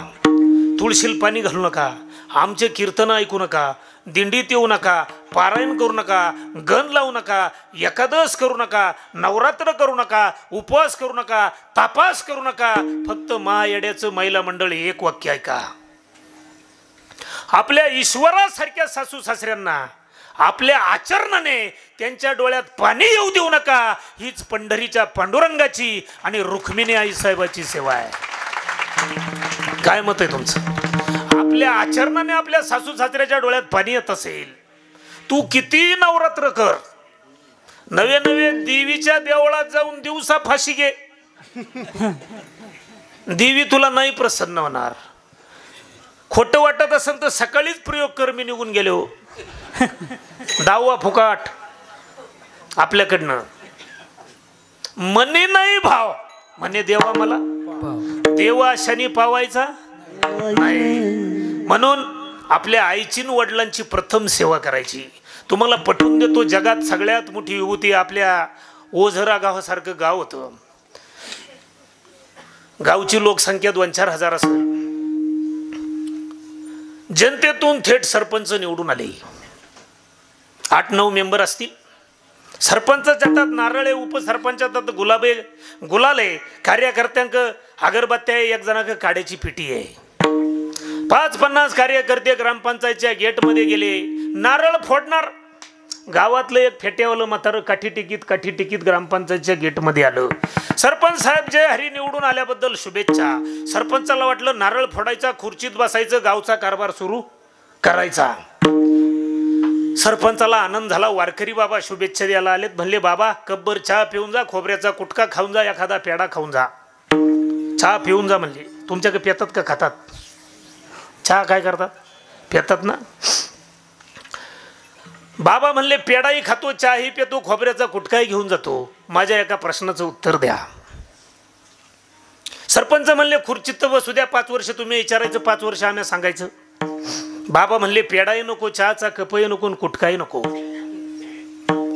तुळशीला पाणी घालू नका, आमचे कीर्तन ऐकू नका, दिंडीत येऊ नका, पारायण करू नका, गण लावू नका, एकादश करू नका, नवरात्र करू नका, उपवास करू नका, तापास करू नका. फक्त येड्याचं महिला मंडळ एक वाक्य ऐका. आपल्या ईश्वरासारख्या सासू सासऱ्यांना आपल्या आचरणाने त्यांच्या डोळ्यात पाणी येऊ देऊ नका. हीच पंढरीच्या पांडुरंगाची आणि रुक्मिणी आई साहेबाची सेवा आहे. काय मत आहे तुमचं? आपल्या आचरणाने आपल्या सासू सासऱ्याच्या डोळ्यात पाणी येत असेल, तू किती नवरात्र कर, नवे नवे देवीच्या देवळात जाऊन दिवसा फाशी घे, देवी तुला नाही प्रसन्न होणार. खोटं वाटत असेल तर सकाळीच प्रयोग कर, मी निघून गेले हो. 10वा फुकाट आपल्याकडनं. मने नाही भाव, म्हणे देवा मला देवा शनी पावायचा नाही. म्हणून आपल्या आईची वडिलांची प्रथम सेवा करायची. तुम्हाला पटवून देतो, जगात सगळ्यात मोठी विभूती आपल्या ओझरा गावासारखं गाव होतं. गावची लोकसंख्या 2-4 हजार असेल. जनतेतून थेट सरपंच निवडून आले. 8-9 मेंबर असतील. सरपंचाच्या हातात नारळ आहे, उपसरपंचाच्या हातात गुलाल आहे, कार्यकर्त्यांक अगरबत्त्या आहे, एक जणाक काड्याची पिटी आहे. 5-50 कार्यकर्ते ग्रामपंचायतच्या गेटमध्ये गेले, नारळ फोडणार. गावातलं एक फेट्यावालं म्हातारं काठी टिकीत ग्रामपंचायतच्या गेटमध्ये आलं. सरपंच साहेब जय हरी, निवडून आल्याबद्दल शुभेच्छा. सरपंचाला वाटलं नारळ फोडायचा, खुर्चीत बसायचं, गावचा कारभार सुरू करायचा. सरपंचाला आनंद झाला. वारकरी बाबा शुभेच्छा द्यायला आलेत. म्हणले बाबा कब्बर चहा पिऊन जा, खोबऱ्याचा कुटका खाऊन जा, एखादा पेढा खाऊन जा. चहा पिऊन जा म्हणले. तुमच्याकडे पितात का खातात? चहा काय करतात? पितात ना. बाबा म्हणले पेडाही खातो, चहाही पितो, खोबऱ्याचा गुटखाही घेऊन जातो, माझ्या एका प्रश्नाचं उत्तर द्या. सरपंच म्हणले खुर्चीत बसू द्या, 5 वर्ष तुम्ही विचारायचं, 5 वर्ष आम्ही सांगायचं. बाबा म्हणले पेडाही नको, चहाचा कपही नको, कुटकाही नको.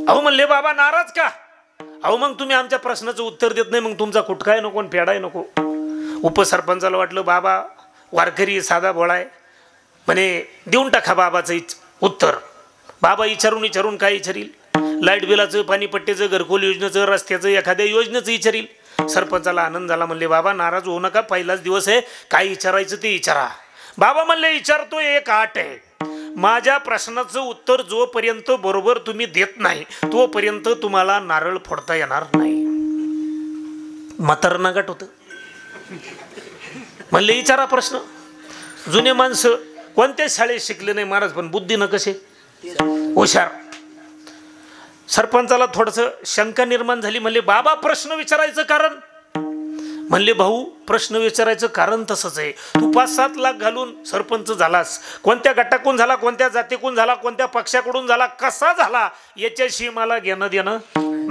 अहो म्हणले बाबा नाराज का? अहो मग तुम्ही आमच्या प्रश्नाचं उत्तर देत नाही, मग तुमचा कुटकाही नको पेडाही नको. उपसरपंचाला वाटलं बाबा वारकरी साधा बोळाय, म्हणे देऊन टाका बाबाचं उत्तर. बाबा विचारून काय विचारील? लाईट बिलाचं, पाणीपट्टीचं, घरकुल योजनेचं, रस्त्याचं, एखाद्या योजनेचं विचारील. सरपंचाला आनंद झाला. म्हणले बाबा नाराज होऊ नका, पहिलाच दिवस आहे, काय विचारायचं ते विचारा. बाबा म्हणले विचारतो, एक अट आहे, माझ्या प्रश्नाचं उत्तर जोपर्यंत बरोबर तुम्ही देत नाही तोपर्यंत तुम्हाला नारळ फोडता येणार नाही. म्हातारं नागाट होतं. म्हणले विचारा प्रश्न. जुने माणसं कोणत्या शाळेत शिकले नाही महाराज, पण बुद्धीनं कसे हुशार. सरपंचाला थोडंसं शंका निर्माण झाली. म्हणले बाबा प्रश्न विचारायचं कारण? म्हणले भाऊ प्रश्न विचारायचं कारण तसंच आहे, तू 5-7 लाख घालून सरपंच झालास, कोणत्या गटाकडून झाला, कोणत्या जातीकडून झाला, कोणत्या पक्षाकडून झाला, कसा झाला याच्याशी मला घेणं देणं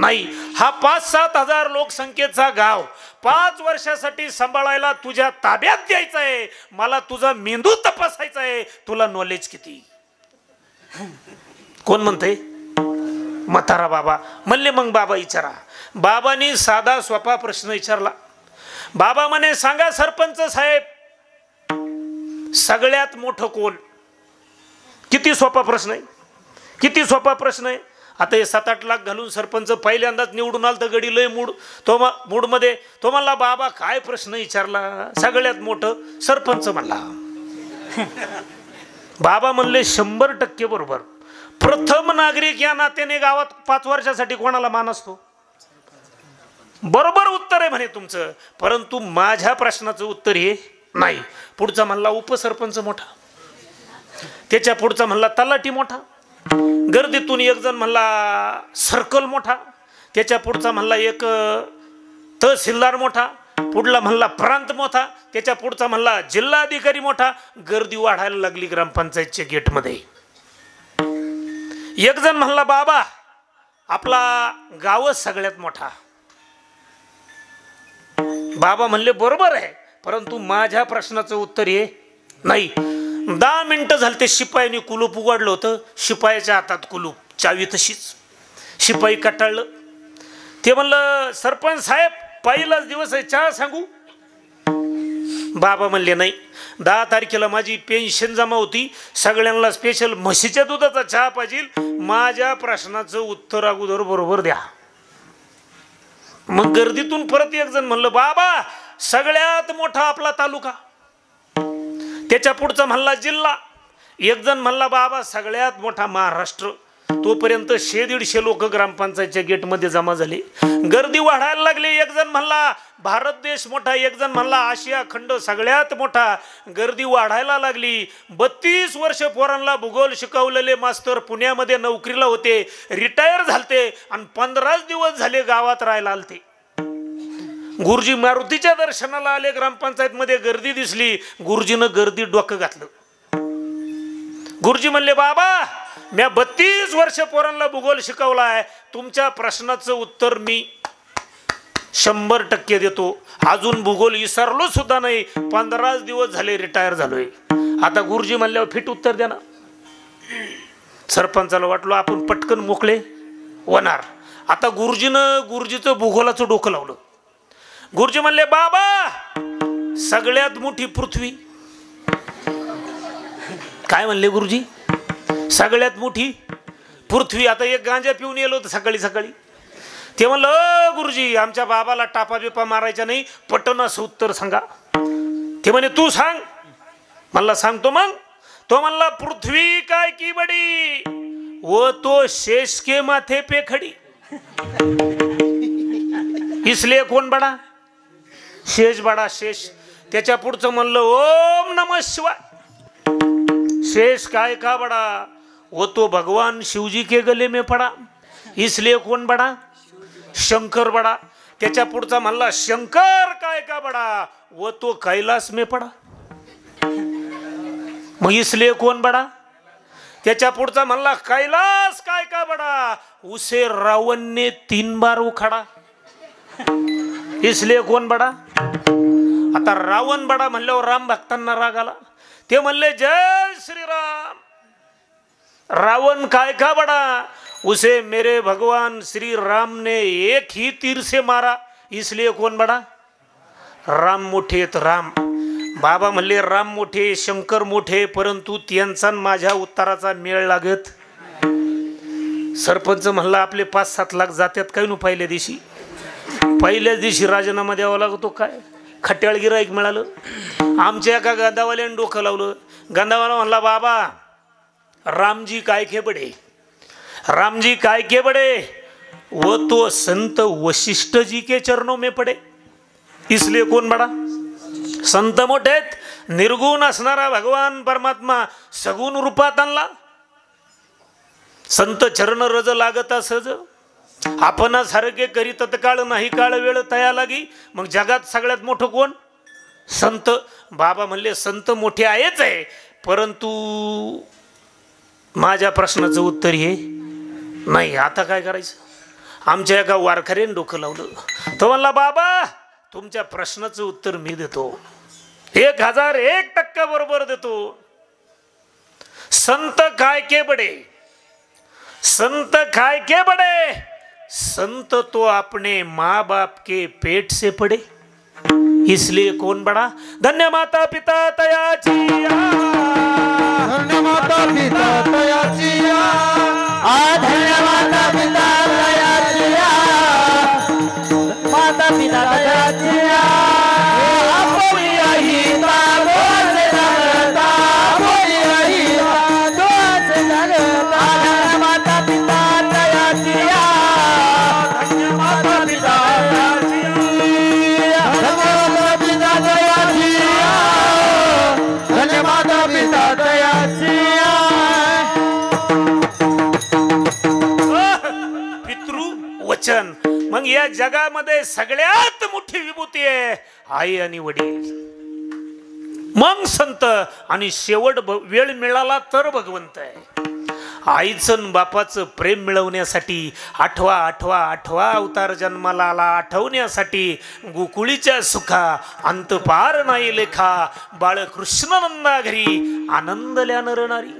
नाही. हा 5-7 हजार लोकसंख्येचा गाव 5 वर्षासाठी सांभाळायला तुझ्या ताब्यात द्यायचा आहे. मला तुझा मेंदू तपासायचा आहे, तुला नॉलेज किती? कोण म्हणते? म्हातारा बाबा. म्हणले मग बाबा विचारा. बाबांनी साधा सोपा प्रश्न विचारला. बाबा म्हणे सांगा सरपंच साहेब, सगळ्यात मोठं कोण? किती सोपा प्रश्न आहे, किती सोपा प्रश्न आहे. आता हे 7-8 लाख घालून सरपंच पहिल्यांदाच निवडून आला तर गडी लय मूडमध्ये तो म्हणला बाबा काय प्रश्न विचारला? सगळ्यात मोठं सरपंच म्हणला. बाबा म्हणले 100% बरोबर. प्रथम नागरिक या नात्याने गावात 5 वर्षासाठी कोणाला मान असतो? बरोबर उत्तर आहे म्हणे तुमचं, परंतु माझ्या प्रश्नाचं उत्तर हे नाही. पुढचा म्हणला उपसरपंच मोठा, त्याच्या पुढचा म्हणला तलाठी मोठा, गर्दीतून एक जण म्हणला सर्कल मोठा, त्याच्या पुढचा म्हणला एक तहसीलदार मोठा, पुढला म्हणला प्रांत मोठा, त्याच्या पुढचा म्हणला जिल्हाधिकारी मोठा. गर्दी वाढायला लागली ग्रामपंचायतच्या गेटमध्ये. एक जण म्हणला बाबा आपला गावच सगळ्यात मोठा. बाबा म्हणले बरोबर आहे, परंतु माझ्या प्रश्नाचं उत्तर हे नाही. 10 मिनिटं झाले ते शिपायाने कुलूप उघडलं होतं. शिपायाच्या हातात कुलूप, चावी तशीच. शिपाई कटाळलं. ते म्हणलं सरपंच साहेब पहिलाच दिवस आहे, चहा सांगू? बाबा म्हणले नाही, 10 तारखेला माझी पेन्शन जमा होती, सगळ्यांना स्पेशल म्हशीच्या दुधाचा चहा पाहिजे, माझ्या प्रश्नाचं उत्तर अगोदर बरोबर द्या. मग गर्दीतून परत एक जण म्हणलं बाबा सगळ्यात मोठा आपला तालुका, त्याच्या पुढचा म्हणला जिल्हा, एक जण म्हणला बाबा सगळ्यात मोठा महाराष्ट्र. तोपर्यंत 100-150 लोक ग्रामपंचायतच्या गेटमध्ये जमा झाले. गर्दी वाढायला लागली. एक जण म्हणला भारत देश मोठा, एक जण म्हणला आशिया खंड सगळ्यात मोठा. गर्दी वाढायला लागली. 32 वर्ष पोरांना भूगोल शिकवलेले मास्तर पुण्यामध्ये नोकरीला होते, रिटायर झालते आणि 15 दिवस झाले गावात राहायला आलते. गुरुजी मारुतीच्या दर्शनाला आले. ग्रामपंचायत मध्ये गर्दी दिसली. गुरुजीनं गर्दी डोकं घातलं. गुरुजी म्हणले बाबा मी 32 वर्ष पोरांना भूगोल शिकवलाय, तुमच्या प्रश्नाचं उत्तर मी 100% देतो. अजून भूगोल विसरलो सुद्धा नाही, 15 दिवस झाले रिटायर झालोय. आता गुरुजी म्हणल्यावर फिट उत्तर द्या ना. सरपंचाला वाटलं आपण पटकन मोकळे होणार. आता गुरुजीचं भूगोलाचं डोकं लावलं. गुरुजी म्हणले बाबा सगळ्यात मोठी पृथ्वी. काय म्हणले गुरुजी? सगळ्यात मोठी पृथ्वी. आता एक गांजा पिऊन येलो होतं सकाळी. ते म्हणलं गुरुजी आमच्या बाबाला टापा बिपा मारायचा नाही, पटन असं उत्तर सांगा. ते म्हणे तू सांग. मला सांगतो मग. तो म्हणला पृथ्वी काय की बडी, वो तो शेष के माथे पे खडी, इसलिए कोण बडा? शेष बडा. शेष. त्याच्या पुढचं म्हणलं ओम नमः शिवाय. शेष काय का बडा, वो तो भगवान शिवजी के गले में पड़ा, इसलिए कौन बड़ा? शंकर बड़ा. त्याच्या पुढचा म्हणला शंकर काय का बड़ा, वो तो कैलाश में पड़ा, मग इसलिए कौन बड़ा? त्याच्या पुढचा म्हणला कैलास काय का बडा, उसे रावण ने 3 बार उखाडा, इसलिए कोण बडा. आता रावण बडा म्हणल्यावर राम भक्तांना राग आला. ते म्हणले जय श्रीराम. रावण काय का बडा, उसे मेरे भगवान श्री राम ने एक ही तीर से मारा, इसलिए कोण बडा. राम मोठे तर राम. बाबा म्हणले राम मोठे, शंकर मोठे, परंतु त्यांचा माझ्या उत्तराचा मेळ लागत. सरपंच म्हणला आपले 5-7 लाख जात्यात काय नु पहिल्या दिवशी. पहिल्याच दिवशी राजीनामा द्यावा लागतो काय. खट्याळ गिराईक मिळालं. आमच्या एका गांधावाल्याने डोकं लावलं. गांधावाला म्हणला बाबा रामजी काय के बडे, रामजी काय के बड़े, वो तो संत वशिष्ठ जी के चरणों में पड़े, इसलिए कोण बडा. संत मोठेत. निर्गुण असणारा भगवान परमात्मा सगुण रूपात आणला. संत चरण रज लागता सहज. आपण सारखे करी तत्काळ नाही काळ वेळ तया लागी. मग जगात सगळ्यात मोठं कोण. संत. बाबा म्हणले संत मोठे आहेच आहे, परंतु माझ्या प्रश्नाचं उत्तर हे नाही. आता काय करायचं. आमच्या एका वारकऱ्याने डोकं लावलं. तो म्हणला बाबा तुमच्या प्रश्नाचं उत्तर मी देतो, 1001% बरोबर देतो. संत काय के बडे, संत काय के बडे, संत तो अपने माँ बाप के पेट से पड़े, इसलिए कौन बड़ा. धन्य माता पिता तयाची, धन्य माता पिता तयाची, धन्य माता पिता तयाची, माता पिता तयाची. वचन. मग या जगामध्ये सगळ्यात मोठी विभूती आहे आई आणि वडील, मग संत, आणि शेवट वेळ मिळाला तर भगवंत आहे. आईचं बापाचं प्रेम मिळवण्यासाठी 8वा अवतार जन्माला आला. आठवण्यासाठी गोकुळीच्या सुखा अंत पार नाही लेखा. बाळकृष्णानंदा घरी आनंदल्या नरणारी.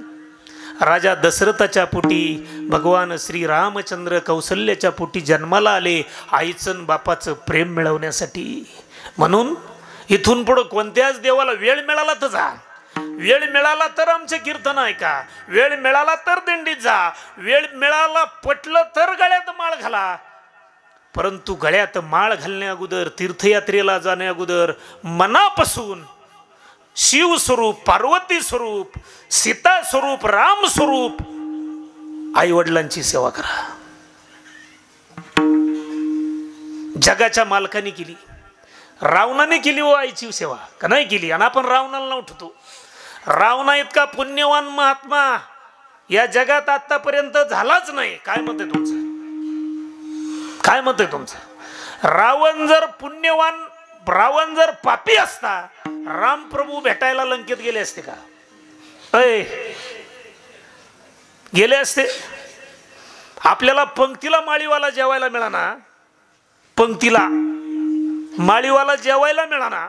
राजा दशरथाच्या पोटी भगवान श्री रामचंद्र कौसल्याच्या पोटी जन्माला आले आईचं बापाचं प्रेम मिळवण्यासाठी. म्हणून इथून पुढं कोणत्याच देवाला वेळ मिळाला तर जा, वेळ मिळाला तर आमचे कीर्तन ऐका, वेळ मिळाला तर दिंडीत जा, वेळ मिळाला पटलं तर गळ्यात माळ घाला. परंतु गळ्यात माळ घालण्या अगोदर, तीर्थयात्रेला जाण्या अगोदर मनापासून शिव स्वरूप, पार्वती स्वरूप, सीता स्वरूप, राम स्वरूप आई वडिलांची सेवा करा. जगाच्या मालकाने केली, रावणाने केली हो आईची सेवा का नाही केली. आणि आपण रावणाला उठतो. रावणा इतका पुण्यवान महात्मा या जगात आतापर्यंत झालाच नाही. काय मत आहे तुमचं, काय मत आहे तुमचं. रावण जर पुण्यवान, रावण जर पापी असता, राम प्रभू भेटायला लंकेत गेले असते का. गेले असते. आपल्याला पंक्तीला माळीवाला जेवायला मिळाना, पंक्तीला माळीवाला जेवायला मिळाना,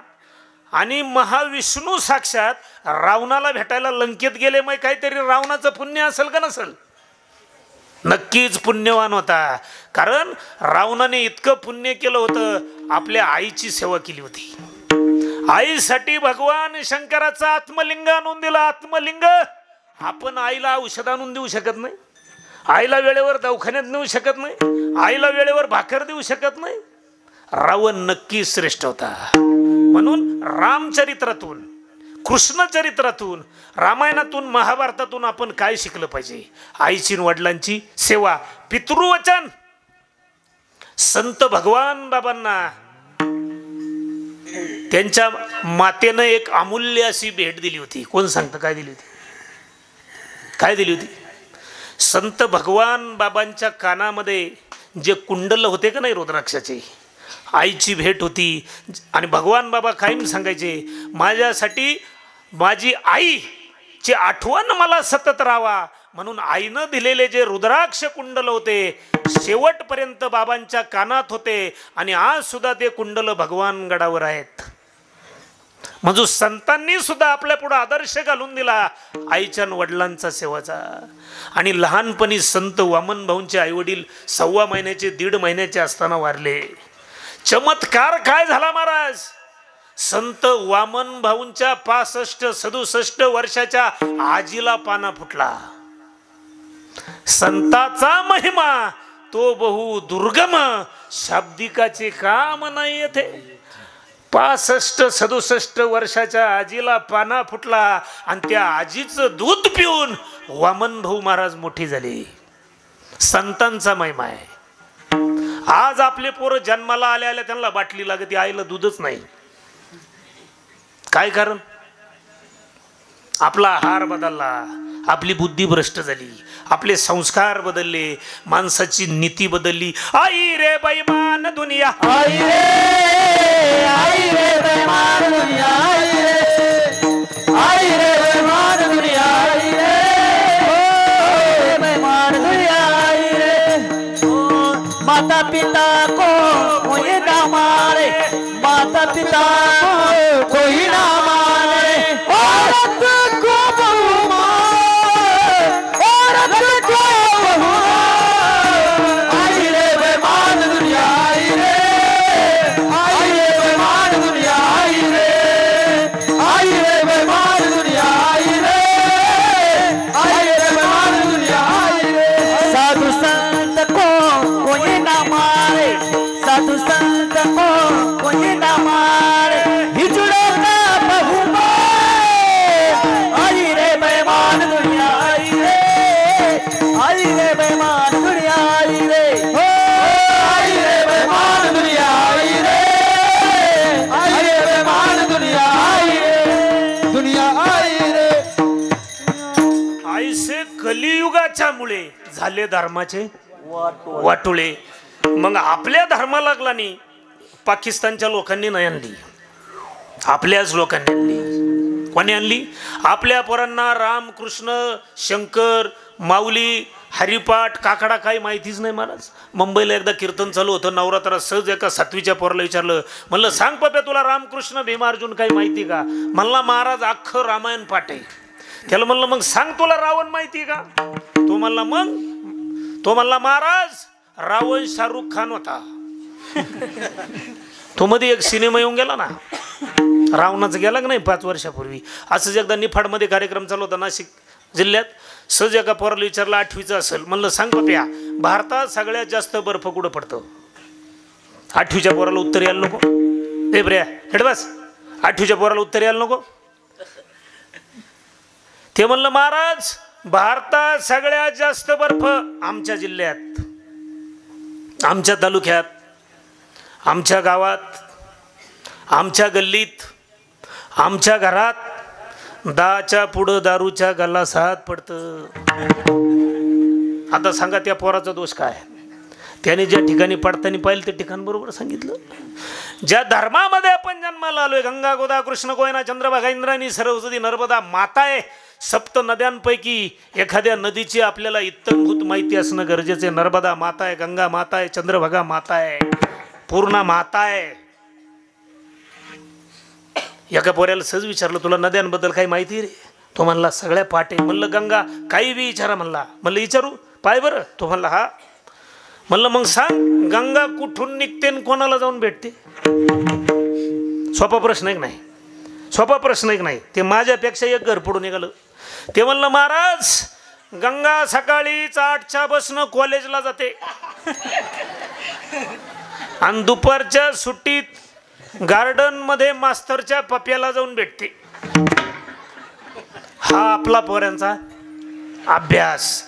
आणि महाविष्णू साक्षात रावणाला भेटायला लंकेत गेले. मग काहीतरी रावणाचं पुण्य असेल का नसेल. नक्कीच पुण्यवान होता. कारण रावणाने इतकं पुण्य केलं होतं, आपल्या आईची सेवा केली होती. आईसाठी भगवान शंकराचा आत्मलिंग आणून दिला. आत्मलिंग. आपण आईला औषध आणून देऊ शकत नाही, आईला वेळेवर दवाखान्यात नेऊ शकत नाही, आईला वेळेवर भाकर देऊ शकत नाही. रावण नक्की श्रेष्ठ होता. म्हणून रामचरित्रातून, कृष्ण चरित्रातून, रामायणातून, महाभारतातून आपण काय शिकलं पाहिजे. आईची वडिलांची सेवा, पितृवचन. संत भगवान बाबांना त्यांच्या मातेनं एक अमूल्य अशी भेट दिली होती. कोण सांगतं काय दिली होती, काय दिली होती. संत भगवान बाबांच्या कानामध्ये जे कुंडल होते का नाही रुद्राक्षाचे, आईची भेट होती. आणि भगवान बाबा कायम सांगायचे, माझ्यासाठी माझी आईची आठवण मला सतत राहावा, म्हणून आईनं दिलेले जे रुद्राक्ष कुंडल होते शेवटपर्यंत बाबांच्या कानात होते आणि आज सुद्धा ते कुंडल भगवान गडावर आहेत. म्हणजे संतांनी सुद्धा आपल्या पुढे आदर्श घालून दिला आईच्या वडिलांचा सेवाचा. आणि लहानपणी संत वामन भाऊंचे आईवडील 1.25 महिन्याचे 1.5 महिन्याचे असताना वारले. चमत्कार काय झाला महाराज, संत वामन भाऊंच्या 65-67 वर्षाच्या आजीला पाना फुटला. संताचा महिमा तो बहु दुर्गम, शाब्दिकाचे काम नाही येथे. 65-67 वर्षाच्या आजीला पाना फुटला आणि त्या आजीचं दूध पिऊन वामन भाऊ महाराज मोठी झाली. संतांचा महिमा आहे. आज आपले पोरं जन्माला आल्या आल्या त्यांना बाटली लागते, आईला दूधच नाही. काय कारण? आपला आहार बदलला, आपली बुद्धी भ्रष्ट झाली, आपले संस्कार बदलले, माणसाची नीती बदलली. आई रे बैमान दुनिया, आई रे बेईमान दुनिया, आई रे बेईमान दुनिया, आई रे बेईमान दुनिया, आई रे. माता पिता को कोई ना मारे, माता पिता को कोई ना मारे, औरत को बहू मारे, औरत को बहू मारे. आई रे बेईमान दुनिया, आई रे, आई रे बेईमान दुनिया, आई रे, आई रे बेईमान दुनिया, आई रे, आई रे बेईमान दुनिया, आई रे. साधु संत को कोई ना मारे, साधु संत को कोई ना मारे, हिजड़ों का बहू मारे. आई रे बेईमान दुनिया, आई रे, आई रे बेईमान दुनिया, आई रे, आई रे बेईमान दुनिया, आई रे, आई रे बेईमान दुनिया, आई रे. दुनिया आई रे. आईसे कलियुगाच्या मुळे झाले धर्माचे वाटोळे. मग आपल्या धर्माला लागला नाही, पाकिस्तानच्या लोकांनी नाही आणली, आपल्याच लोकांनी आणली. कोणी आणली? आपल्या पोरांना राम कृष्ण शंकर माऊली हरिपाठ काकडा काही माहितीच नाही महाराज. मुंबईला एकदा कीर्तन चालू होतं नवरात्रात, सहज एका 7वीच्या पोराला विचारलं, म्हणलं सांग पप्या तुला रामकृष्ण भीमार्जुन काही माहिती का? म्हणला महाराज अख्खं रामायण पाठ आहे. त्याला म्हणलं मग सांग तुला रावण माहिती का? तो म्हणला मग, तो म्हणला महाराज रावण शाहरुख खान होता. तो मध्ये एक सिनेमा येऊन गेला ना रावणाचा, गेला का नाही 5 वर्षापूर्वी. असंच एकदा निफाडमध्ये कार्यक्रम चालू होता नाशिक जिल्ह्यात. सहज एका पोराला विचारलं 8वीचं असेल, म्हणलं सांग पप्या भारतात सगळ्यात जास्त बर्फ कुठं पडतो? 8वीच्या पोराला उत्तर यायला नको. ए ब्र्या हेड बस, 8वीच्या पोराला उत्तर यायला नको. ते म्हणलं महाराज भारतात सगळ्यात जास्त बर्फ आमच्या जिल्ह्यात, आमच्या तालुक्यात, आमच्या गावात, आमच्या गल्लीत, आमच्या घरात. 10च्या पुढं दारूच्या गल्लासात पडतं. आता सांगा त्या पोराचा दोष काय? त्याने ज्या ठिकाणी पडताना पाहिलं ते ठिकाण बरोबर सांगितलं. ज्या धर्मामध्ये आपण जन्माला आलोय, गंगा गोदा कृष्ण कोयना चंद्रभागा इंद्रायणी सरस्वती नर्मदा माता आहे. 7 नद्यांपैकी एखाद्या नदीची आपल्याला इत्तमभूत माहिती असणं गरजेचं आहे. नर्मदा माता आहे, गंगा माता आहे, चंद्रभागा माता आहे, पूर्णा माता आहे. एका पोऱ्याला सहज विचारलं तुला नद्यांबद्दल काही माहिती रे? तो म्हणला सगळ्या पाठ आहे. म्हणलं गंगा काही बी विचारा म्हणला. म्हणलं विचारू पाय बरं. तो म्हणला हा. म्हणलं मग सांग गंगा कुठून निघते आणि कोणाला जाऊन भेटते? सोपा प्रश्न एक नाही, सोपा प्रश्न एक नाही. ते माझ्यापेक्षा एक घर पडून निघालं. ते म्हणलं महाराज गंगा सकाळीच 8च्या बसनं कॉलेजला जाते आणि दुपारच्या सुट्टीत गार्डन मध्ये मास्तरच्या पप्याला जाऊन भेटते. हा आपला पोरांचा अभ्यास.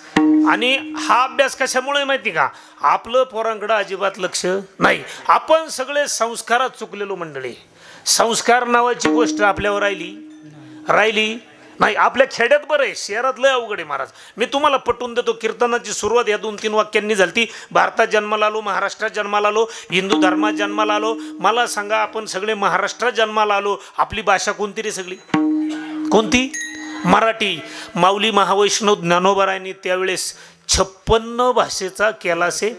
आणि हा अभ्यास कशामुळे माहिती का? आपलं पोरांकडे अजिबात लक्ष नाही. आपण सगळे संस्कारात चुकलेलो मंडळी. संस्कार नावाची गोष्ट आपल्यावर राहिली नाही. आपल्या खेड्यात बरं आहे, शहरात लय अवघड आहे महाराज. मी तुम्हाला पटवून देतो. कीर्तनाची सुरुवात या 2-3 वाक्यांनी झाली. भारतात जन्माला आलो, महाराष्ट्रात जन्माला आलो, हिंदू धर्मात जन्माला आलो. मला सांगा आपण सगळे महाराष्ट्रात जन्माला आलो, आपली भाषा कोणती रे? सगळी कोणती? मराठी माऊली महावैष्णव ज्ञानोबारायांनी त्यावेळेस 56 भाषेचा केलासे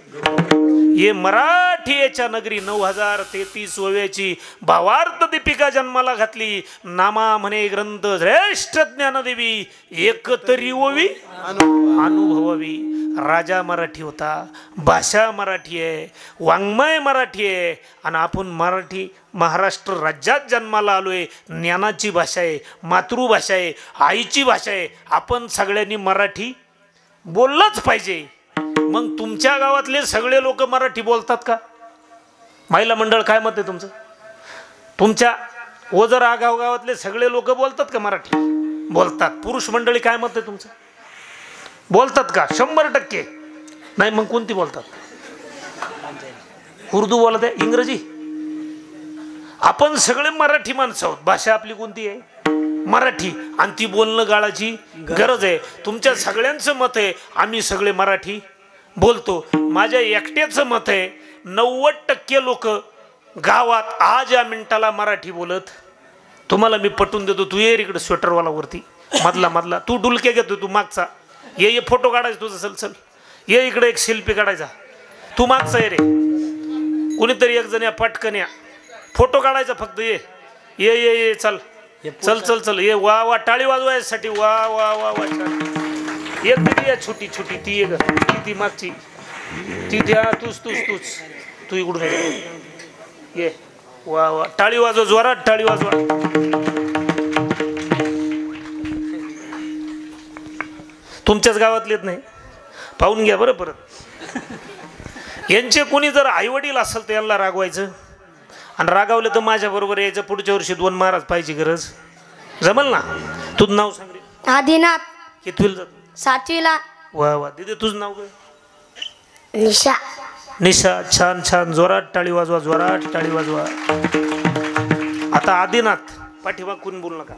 ये मराठी याच्या नगरी 9033 ओव्याची भावार्थ दीपिका जन्माला घातली. नामा म्हणे ग्रंथ श्रेष्ठ ज्ञानदेवी एकतरी ओवी अनुभवावी. राजा मराठी होता, भाषा मराठी आहे, वाङ्मय मराठी आहे आणि आपण मराठी महाराष्ट्र राज्यात जन्माला आलोय. ज्ञानाची भाषा आहे, मातृभाषा आहे, आईची भाषा आहे. आपण सगळ्यांनी मराठी बोललंच पाहिजे. मग तुमच्या गावातले सगळे लोक मराठी बोलतात का? महिला मंडळ काय मत आहे तुमचं? तुमच्या ओझर आगाव गावातले सगळे लोक बोलतात का मराठी? बोलतात. पुरुष मंडळी काय मत आहे तुमचं? बोलतात का? 100% नाही. मग कोणती बोलतात? उर्दू बोलत आहे, इंग्रजी. आपण सगळे मराठी माणसं आहोत. भाषा आपली कोणती आहे? मराठी. आणि ती बोलणं गाळाची गरज आहे. तुमच्या सगळ्यांचं मत आहे आम्ही सगळे मराठी बोलतो. माझ्या एकट्याचं मत आहे 90% लोक गावात आज या मिनिटाला मराठी बोलत. तुम्हाला मी पटवून देतो. तू ये इकडे स्वेटरवाला वरती मधला तू डुलके घेतो. तू मागचा ये फोटो काढायचा तुझा. चल ये इकडे एक सेल्फी काढायचा. तू मागचा ये रे. कुणीतरी एक जण या पटकन या फोटो काढायचा. फक्त ये ये ये ये चल चल चल चल ये. वा वा टाळी वाजवायसाठी. वा वा वा वा. एक दिली आहे छोटी छोटी ती एक ती मागची ती द्या. तूच तू इकडून ये. वा वा टाळी वाजव जोरात. टाळी वाजवा. तुमच्याच गावातलेच नाही पाहून घ्या बरं. परत यांचे कोणी जर आईवडील असेल तर यांना रागवायचं आणि रागावलं तर माझ्या बरोबर यायचं. पुढच्या वर्षी 2 महाराज पाहिजे गरज जमल ना? तुझं नाव सांग रे. आदिनाथ. कितवीला जातो? 7वीला. वा वा. दीदी तुझं नाव काय? निशा. निशा. छान छान. जोरात टाळी वाजवा. जोरात टाळी वाजवा. आता आदिनाथ पाठीमाग कोणी बोलू नका.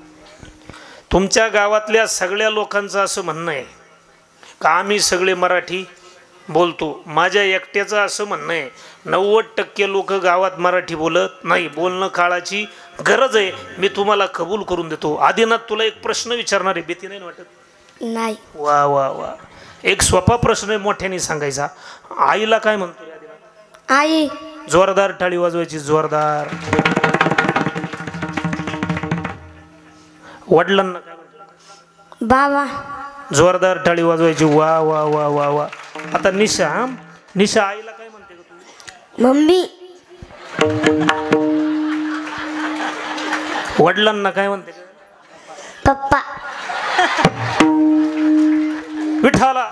तुमच्या गावातल्या सगळ्या लोकांचं असं म्हणणं आहे का आम्ही सगळे मराठी बोलतो. माझ्या एकट्याचं असं म्हणणं आहे 90% लोक गावात मराठी बोलत नाही. बोलणं काळाची गरज आहे. मी तुम्हाला कबूल करून देतो. आदिनाथ तुला एक प्रश्न विचारणार आहे. भीती नाही वाटत? नाही. वा वा वा. एक सोपा प्रश्न आहे मोठ्याने सांगायचा. आईला काय म्हणतो रे आदिनाथ? आई. जोरदार टाळी वाजवायची. जोरदार. वडिलांना काय म्हणतो? बाबा. जोरदार टाळी वाजवायची. वा वा वा वा वा. आता निशा आईला काय म्हणते का तू? मम्मी. वडिलांना काय म्हणते का? पप्पा. विठाला.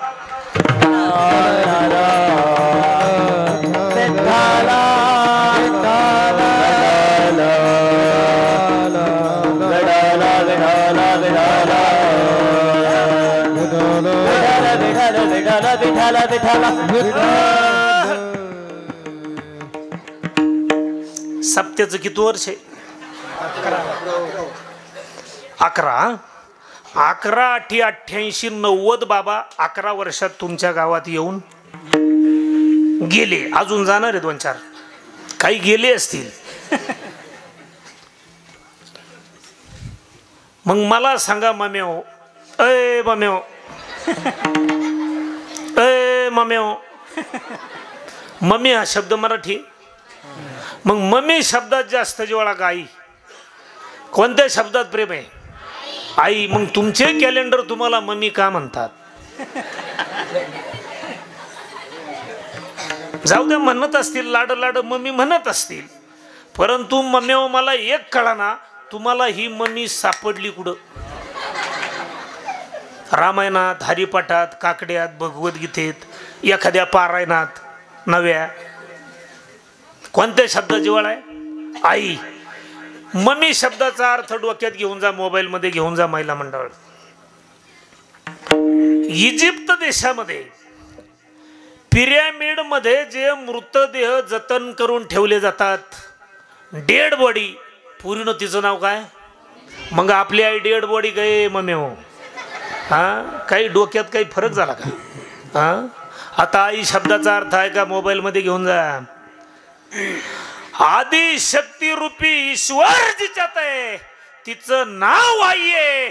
सप्त्याचं किती वर्ष आहे? 11. 11 8 88 90 बाबा 11 वर्षात तुमच्या गावात येऊन गेले. अजून जाणार आहे 2-4. काही गेले असतील. मग मला सांगा माम्याओ. अय माम्याओ. अय माम्याओ. मम्मी हा शब्द मराठी. मग मम्मी शब्दात जास्त जिव्हाळा का आई? कोणत्या शब्दात प्रेम आहे? आई. मग तुमचे कॅलेंडर तुम्हाला मम्मी का म्हणतात? जाऊ द्या म्हणत असतील. लाड लाड मम्मी म्हणत असतील. परंतु मम्मी मला एक कळा ना तुम्हाला ही मम्मी सापडली कुठं? रामायणात, हरिपाठात, काकड्यात, भगवद्गीतेत, एखाद्या पारायणात नव्या? कोणत्या शब्दात जिव्हाळा आहे? आई. मम्मी शब्दाचा अर्थ डोक्यात घेऊन जा. मोबाईलमध्ये घेऊन जा. महिला मंडळ. इजिप्त देशामध्ये पिरॅमिड मध्ये जे मृतदेह जतन करून ठेवले जातात, डेड बॉडी, पूर्ण तिचं नाव काय? मग आपली आई डेड बॉडी काय मम्मी हो? काही डोक्यात काही फरक झाला का? आता आई शब्दाचा अर्थ आहे का? मोबाईल मध्ये घेऊन जा. आदि शक्ती रूपी ईश्वर जिच्यात आहे तिचं नाव आई आहे.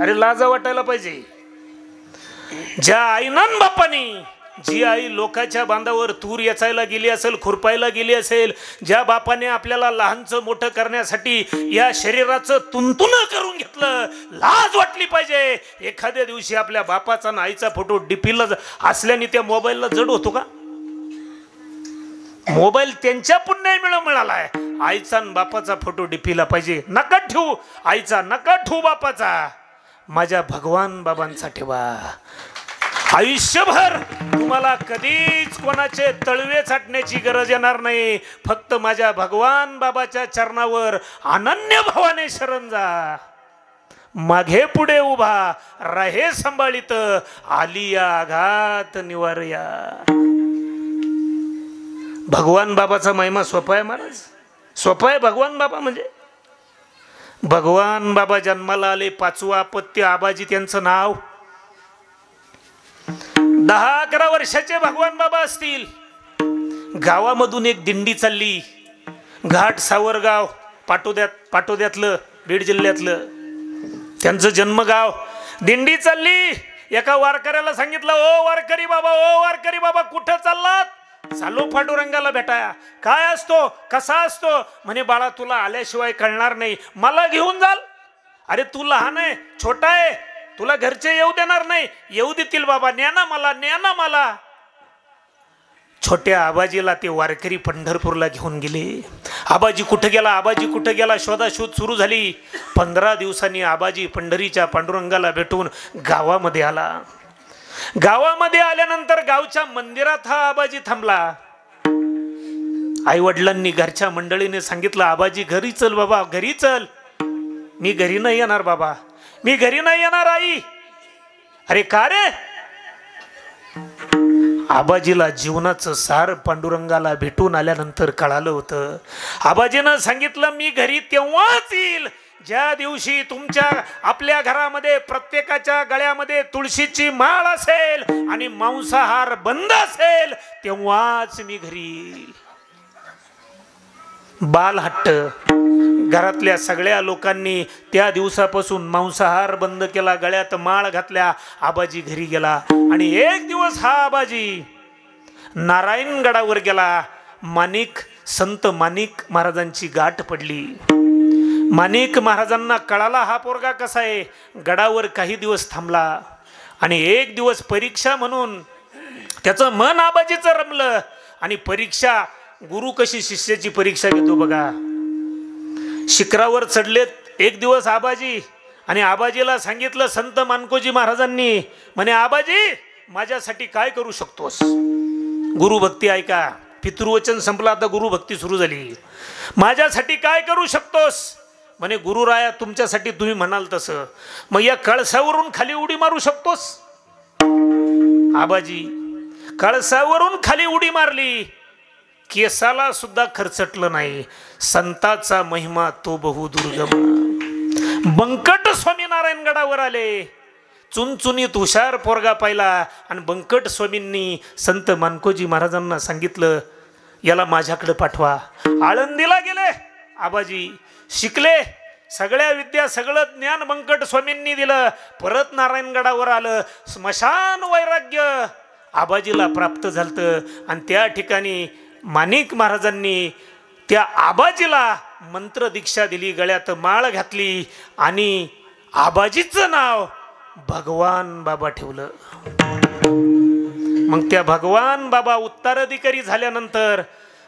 अरे लाजा वाटायला पाहिजे. ज्या आईनं बापानी, जी आई लोकांच्या बांधावर तूर याचायला गेली असेल, खुरपायला गेली असेल, ज्या बापाने आपल्याला लहानचं मोठं करण्यासाठी या शरीराचं तुंतुन करून घेतलं, लाज वाटली पाहिजे. एखाद्या दिवशी आपल्या बापाचा आणि आईचा फोटो डीपीला असल्याने त्या मोबाईलला जड होतो का? मोबाईल त्यांच्या पुण्यामुळे मिळालाय. आईचा आणि बापाचा फोटो डीपीला पाहिजे. नका ठेवू आईचा, नका ठेवू बापाचा, माझ्या भगवान बाबांचा ठेवा. आयुष्यभर तुम्हाला कधीच कोणाचे तळवे चाटण्याची गरज येणार नाही. फक्त माझ्या भगवान बाबाच्या चरणावर अनन्य भावाने शरण जा. मागे पुढे उभा रहे संभाळीत, आलिया आघात निवारया. भगवान बाबाचा महिमा सोपा आहे महाराज, सोपा आहे. भगवान बाबा म्हणजे भगवान बाबा जन्माला आले, 5वं अपत्य आबाजी त्यांचं नाव. 10-11 वर्षाचे भगवान बाबा असतील. गावामधून एक दिंडी चालली, घाट सावरगाव पाटोद्यातलं, बीड जिल्ह्यातलं त्यांचं जन्मगाव. दिंडी चालली. एका वारकऱ्याला सांगितलं, ओ वारकरी बाबा, ओ वारकरी बाबा, कुठं चाललात? चालू पांडुरंगाला भेटाया. काय असतो, कसा असतो? म्हणे बाळा तुला आल्याशिवाय कळणार नाही, मला घेऊन जाल. अरे तू लहान आहे, छोटा आहे, तुला घरचे येऊ देणार नाही. येऊ देतील बाबा, न्या ना मला, न्या ना मला. छोट्या आबाजीला ते वारकरी पंढरपूरला घेऊन गेले. आबाजी कुठे गेला, आबाजी कुठे गेला, शोधाशोध सुरू झाली. 15 दिवसांनी आबाजी पंढरीच्या पांडुरंगाला भेटून गावामध्ये आला. गावामध्ये आल्यानंतर गावच्या मंदिरात हा आबाजी थांबला. आई वडिलांनी, घरच्या मंडळीने सांगितलं, आबाजी घरी चल बाबा, घरी चल. मी घरी नाही येणार बाबा, मी घरी नाही येणार आई. अरे का रे? आबाजीला जीवनाचं सार पांडुरंगाला भेटून आल्यानंतर कळालं होतं. आबाजीनं सांगितलं, मी घरी तेव्हाच येईल ज्या दिवशी तुमच्या आपल्या घरामध्ये प्रत्येकाच्या गळ्यामध्ये तुळशीची माळ असेल आणि मांसाहार बंद असेल, तेव्हाच मी घरी येईल. बालहट्ट. घरातल्या सगळ्या लोकांनी त्या दिवसापासून मांसाहार बंद केला, गळ्यात माळ घातल्या. आबाजी घरी गेला आणि एक दिवस हा आबाजी नारायणगडावर गेला. संत माणिक महाराजांची गाठ पडली. माणिक महाराजांना कळाला हा पोरगा कसा आहे. गडावर काही दिवस थांबला आणि एक दिवस परीक्षा म्हणून त्याचं मन आबाजीचं रमलं. आणि परीक्षा, गुरु कशी शिष्याची परीक्षा घेतो बघा. शिखरावर चढलेत एक दिवस आबाजी आणि आबाजीला सांगितलं संत मानकोजी महाराजांनी, म्हणे आबाजी माझ्यासाठी काय करू शकतोस? गुरुभक्ती ऐका, पितृवचन संपलं, आता गुरुभक्ती सुरू झाली. माझ्यासाठी काय करू शकतोस? म्हणे गुरुराया तुमच्यासाठी तुम्ही म्हणाल तसं. मग या कळसावरून खाली उडी मारू शकतोस? आबाजी कळसावरून खाली उडी मारली. केसाला सुद्धा खर्चटलं नाही. संताचा महिमा तो बहु दुर्गम. बंकट स्वामीनारायण गडावर आले. चुनचुनीत हुशार पोरगा पाहिला आणि बंकट स्वामींनी संत मानकोजी महाराजांना सांगितलं, याला माझ्याकडे पाठवा. आळंदीला गेले आबाजी, शिकले. सगळ्या विद्या, सगळं ज्ञान बंकट स्वामींनी दिलं. परत नारायणगडावर आलं. स्मशान वैराग्य आबाजीला प्राप्त झालं आणि त्या ठिकाणी माणिक महाराजांनी त्या आबाजीला मंत्र दीक्षा दिली, गळ्यात माळ घातली आणि आबाजीचं नाव भगवान बाबा ठेवलं. मग त्या भगवान बाबा उत्तराधिकारी झाल्यानंतर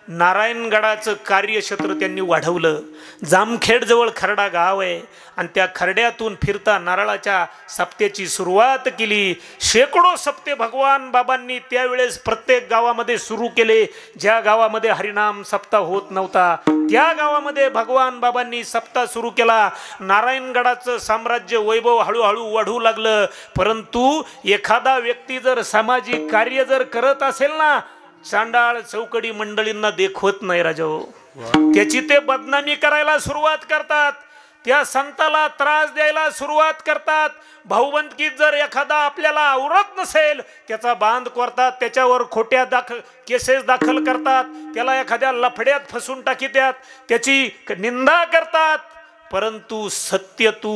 नारायणगडाचं कार्यक्षेत्र त्यांनी वाढवलं. जामखेड जवळ खर्डा गाव आहे आणि त्या खर्ड्यातून फिरता नारळाच्या सप्त्याची सुरुवात केली. शेकडो सप्ते भगवान बाबांनी त्यावेळेस प्रत्येक गावामध्ये सुरू केले. ज्या गावामध्ये हरिनाम सप्ताह होत नव्हता त्या गावामध्ये भगवान बाबांनी सप्ताह सुरू केला. नारायणगडाचं साम्राज्य वैभव हळूहळू वाढू लागलं. परंतु एखादा व्यक्ती जर सामाजिक कार्य जर करत असेल ना, चांडाळ चौकडी मंडळींना देखवत नाही राजो. त्याची ते बदनामी करायला सुरुवात करतात. त्या संताला त्रास द्यायला सुरुवात करतात. भाऊबंदकीत जर एखादा आपल्याला आवरत नसेल त्याचा बांध करतात, त्याच्यावर खोट्या केसेस दाखल करतात, त्याला एखाद्या लफड्यात फसून टाकीत्यात, त्याची निंदा करतात. परंतु सत्य तू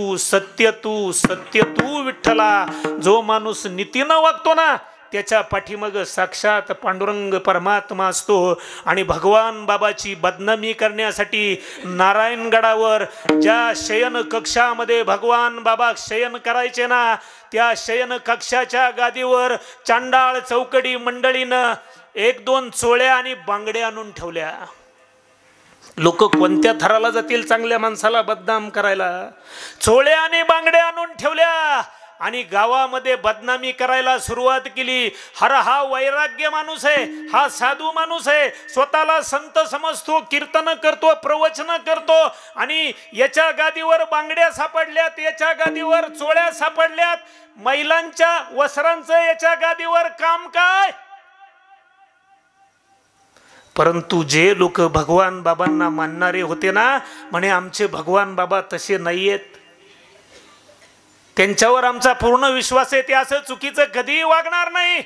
विठ्ठला, जो माणूस नीतीनं वागतो ना त्याच्या पाठीमाग साक्षात पांडुरंग परमात्मा असतो. आणि भगवान बाबाची बदनामी करण्यासाठी नारायणगडावर ज्या शयन कक्षामध्ये भगवान बाबा शयन करायचे ना, त्या शयन कक्षाच्या गादीवर चांडाळ चौकडी मंडळीनं 1-2 चोळ्या आणि बांगड्या आणून ठेवल्या. लोक कोणत्या थराला जातील चांगल्या माणसाला बदनाम करायला? चोळ्या आणि बांगड्या आणून ठेवल्या आणि गावामध्ये बदनामी करायला सुरुवात केली. हा वैराग्य माणूस आहे, हा साधू माणूस आहे, स्वतःला संत समजतो, कीर्तन करतो, प्रवचन करतो आणि याच्या गादीवर बांगड्या सापडल्यात, याच्या गादीवर चोळ्या सापडल्यात, महिलांच्या वस्त्रांचं याच्या गादीवर काम काय? परंतु जे लोक भगवान बाबांना मानणारे होते ना, म्हणे आमचे भगवान बाबा तसे नाहीयेत, त्यांच्यावर आमचा पूर्ण विश्वास आहे, ते असं चुकीचं कधीही वागणार नाही.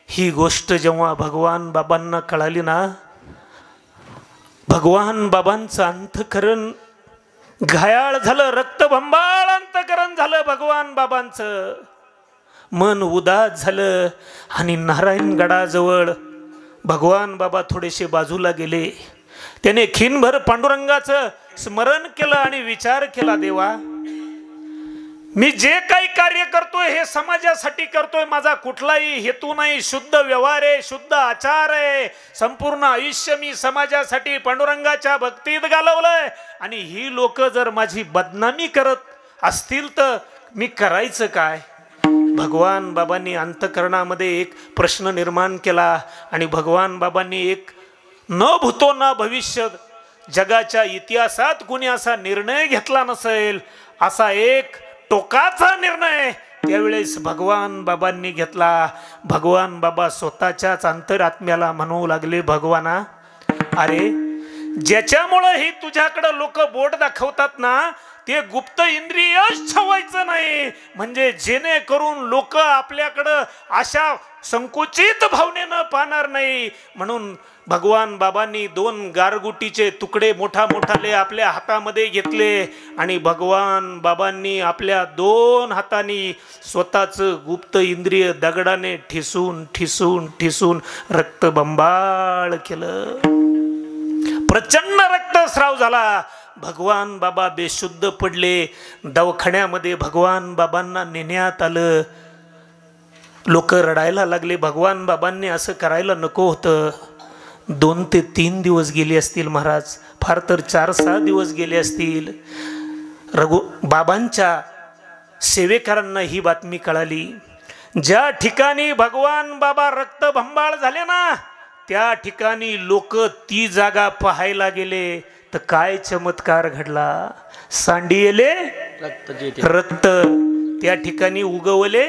ही गोष्ट जेव्हा भगवान बाबांना कळाली ना, भगवान बाबांचं अंतःकरण घायाळ झालं, रक्तबंबाळ अंतःकरण झालं. भगवान बाबांचं मन उदास झालं आणि नारायणगडाजवळ भगवान बाबा थोडेसे बाजूला गेले. त्याने खिनभर पांडुरंगाचं स्मरण केलं आणि विचार केला, देवा मी जे काही कार्य करतोय हे समाजासाठी करतोय, माझा कुठलाही हेतू नाही, शुद्ध व्यवहार आहे, शुद्ध आचार आहे, संपूर्ण आयुष्य मी समाजासाठी पांडुरंगाच्या भक्तीत घालवलंय. आणि ही लोक जर माझी बदनामी करत असतील तर मी करायचं काय? भगवान बाबांनी अंतःकरणामध्ये एक प्रश्न निर्माण केला आणि भगवान बाबांनी एक न भूतो न भविष्य, जगाच्या इतिहासात कुणी असा निर्णय घेतला नसेल असा एक टोकाचा निर्णय त्यावेळेस भगवान बाबांनी घेतला. भगवान बाबा स्वतःच्याच अंतरात्म्याला म्हणू लागले, भगवाना अरे ज्याच्यामुळे ही तुझ्याकडे लोक बोट दाखवतात ना, ते गुप्त इंद्रियच ठेवायचं नाही, म्हणजे जेणेकरून लोक आपल्याकडं अशा संकुचित भावनेनं पाहणार नाही. म्हणून भगवान बाबांनी 2 गारगुटीचे तुकडे मोठाले आपल्या हातामध्ये घेतले आणि भगवान बाबांनी आपल्या 2 हातांनी स्वतःचं गुप्त इंद्रिय दगडाने ठिसून रक्तबंबाळ केलं. प्रचंड रक्तस्राव झाला. भगवान बाबा बेशुद्ध पडले. दवाखान्यामध्ये भगवान बाबांना नेण्यात आलं. लोक रडायला लागले. भगवान बाबांनी असं करायला नको होतं. 2 ते 3 दिवस गेले असतील महाराज, फार तर 4-6 दिवस गेले असतील. बाबांच्या सेवेकरांना ही बातमी कळाली. ज्या ठिकाणी भगवान बाबा रक्तबंबाळ झाले ना, त्या ठिकाणी लोक ती जागा पाहायला गेले तर काय चमत्कार घडला. सांडियेले रक्त, त्या ठिकाणी उगवले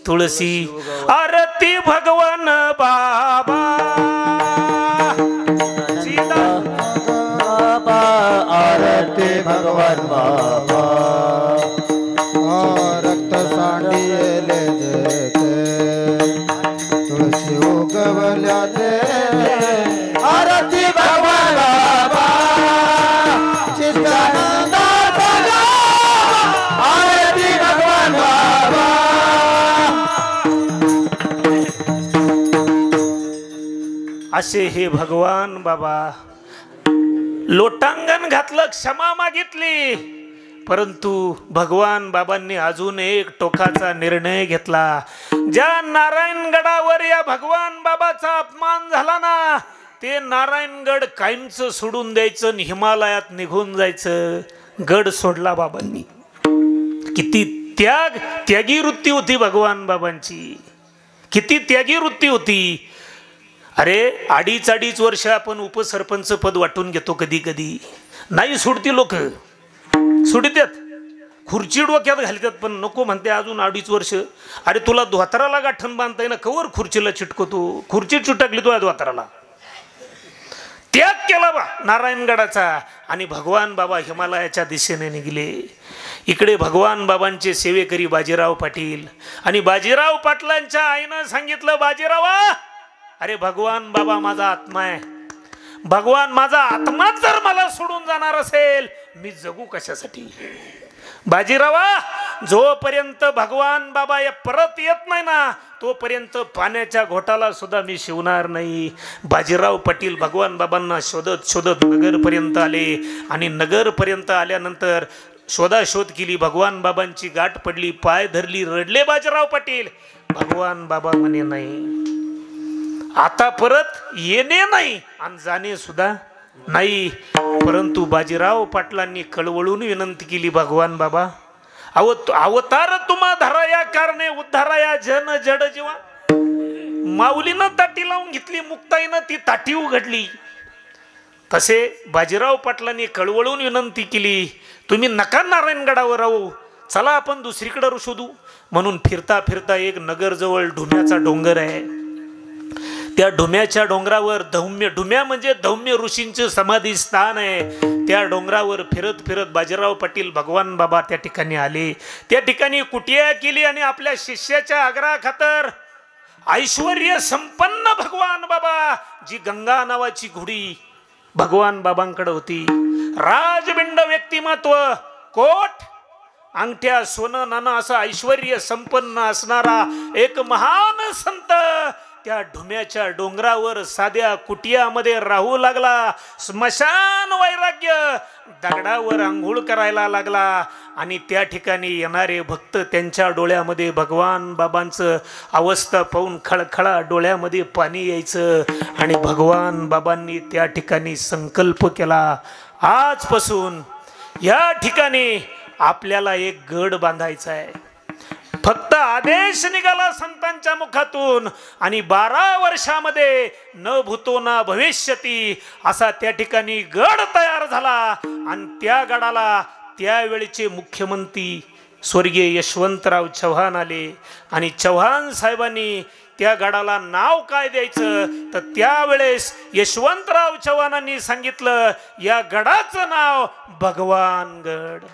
तुळसी. आरती भगवान बाबा, आरती भगवान बाबा, रक्त सांडियेले तुळशी उगवल्या ते. आरती भगवान बाबा, आरती भगवान बाबा. असे हे भगवान बाबा लोटांगण घातलं, क्षमा मागितली, परंतु भगवान बाबांनी अजून एक टोकाचा निर्णय घेतला. ज्या नारायणगडावर या भगवान बाबाचा अपमान झाला ना, ते नारायणगड कायमचं सोडून द्यायचं आणि हिमालयात निघून जायचं. गड सोडला बाबांनी. किती त्यागी वृत्ती होती भगवान बाबांची, किती त्यागी वृत्ती होती. अरे 2.5 वर्ष आपण उपसरपंच पद वाटून घेतो, कधी कधी नाही सुटती, लोक सुटतात, खुर्ची डोक्यात घालतात, पण नको म्हणते अजून 2.5 वर्ष. अरे तुला धोतराला गाठण बांधताय ना, कवर खुर्चीला चिटकतो, खुर्ची चिटकली तो धोतराला. त्याग केला बा नारायणगडाचा आणि भगवान बाबा हिमालयाच्या दिशेने निघले. इकडे भगवान बाबांचे सेवेकरी बाजीराव पाटील आणि बाजीराव पाटलांच्या आईनं सांगितलं, बाजीरावा अरे भगवान बाबा माझा आत्मा आहे, भगवान माझा आत्मा जर मला सोडून जाणार असेल, मी जगू कशासाठी? बाजीरावा, जोपर्यंत भगवान बाबा या परत येत नाही ना तोपर्यंत पाण्याच्या घोटाला सुद्धा मी शिवणार नाही. बाजीराव पाटील भगवान बाबांना शोधत शोधत नगरपर्यंत आले आणि नगरपर्यंत आल्यानंतर शोधाशोध केली. भगवान बाबांची गाठ पडली, पाय धरली, रडले बाजीराव पाटील. भगवान बाबा म्हणे नाही, आता परत येणे नाही आणि जाणे सुद्धा नाही. परंतु बाजीराव पाटलांनी कळवळून विनंती केली, भगवान बाबा अवतार तुम्हा धराया कारणे उद्धाराया जन जड जीवा. माऊलीनं ताटी लावून घेतली, मुक्ताईनं ती ताटी उघडली. तसे बाजीराव पाटलांनी कळवळून विनंती केली, तुम्ही नका नारायणगडावर राहू, चला आपण दुसरीकडे शोधू. म्हणून फिरता फिरता एक नगरजवळ ढुम्याचा डोंगर आहे. त्या ढुम्याच्या डोंगरावर ढुम्या म्हणजे धौम्य ऋषींचे समाधी स्थान आहे. त्या डोंगरावर फिरत फिरत बाजीराव पाटील भगवान बाबा त्या ठिकाणी आले. त्या ठिकाणी कुटिया केली आणि आपल्या शिष्याच्या आग्रहाखातर ऐश्वर्य संपन्न भगवान बाबा, जी गंगा नावाची घोडी भगवान बाबांकडे होती, राजबिंड व्यक्तिमत्व, कोट अंगठ्या सोनं नाणं असं ऐश्वर्य संपन्न असणारा एक महान संत त्या ढुम्याच्या डोंगरावर साध्या कुटियामध्ये राहू लागला. स्मशान वैराग्य, दगडावर आंघोळ करायला लागला. आणि त्या ठिकाणी येणारे भक्त त्यांच्या डोळ्यामध्ये भगवान बाबांचं अवस्था पाहून खळखळा डोळ्यामध्ये पाणी यायचं. आणि भगवान बाबांनी त्या ठिकाणी संकल्प केला, आजपासून या ठिकाणी आपल्याला एक गड बांधायचा आहे. फक्त आदेश निघाला संतांच्या मुखातून आणि 12 वर्षामध्ये न भूतो ना भविष्यती असा त्या ठिकाणी गड तयार झाला. आणि त्या गडाला त्यावेळेचे मुख्यमंत्री स्वर्गीय यशवंतराव चव्हाण आले आणि चव्हाण साहेबांनी त्या गडाला नाव काय द्यायचं तर त्यावेळेस यशवंतराव चव्हाणांनी सांगितलं, या गडाचं नाव भगवानगड.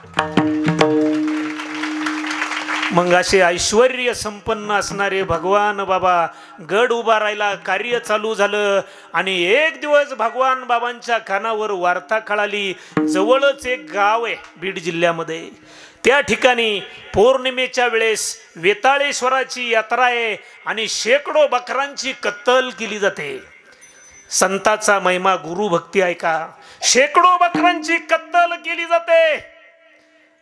मग असे ऐश्वर्य संपन्न असणारे भगवान बाबा गड उभा राहिला, कार्य चालू झालं. आणि एक दिवस भगवान बाबांच्या कानावर वार्ता कळाली, जवळच एक गाव आहे बीड जिल्ह्यामध्ये, त्या ठिकाणी पौर्णिमेच्या वेळेस वेताळेश्वराची यात्रा आहे आणि शेकडो बकरांची कत्तल केली जाते. संताचा महिमा, गुरुभक्ती ऐका. शेकडो बकरांची कत्तल केली जाते.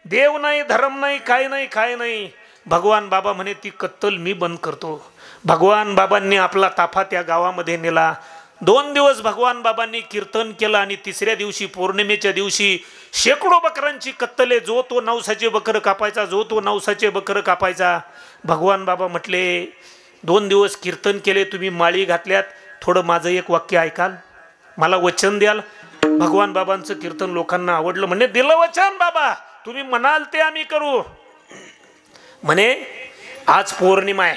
देव नाही, धर्म नाही, काय नाही, काय नाही. भगवान बाबा म्हणे ती कत्तल मी बंद करतो. भगवान बाबांनी आपला ताफा त्या गावामध्ये नेला. 2 दिवस भगवान बाबांनी कीर्तन केलं आणि तिसऱ्या दिवशी पौर्णिमेच्या दिवशी शेकडो बकरांची कत्तले, जो तो नवसाचे बकर कापायचा, जो तो नवसाचे बकर कापायचा. भगवान बाबा म्हटले, 2 दिवस कीर्तन केले, तुम्ही माळी घातल्यात, थोडं माझं एक वाक्य ऐकाल, मला वचन द्याल. भगवान बाबांचं कीर्तन लोकांना आवडलं. म्हणे दिलं वचन बाबा, तुम्ही म्हणाल ते आम्ही करू. म्हणे आज पौर्णिमा आहे,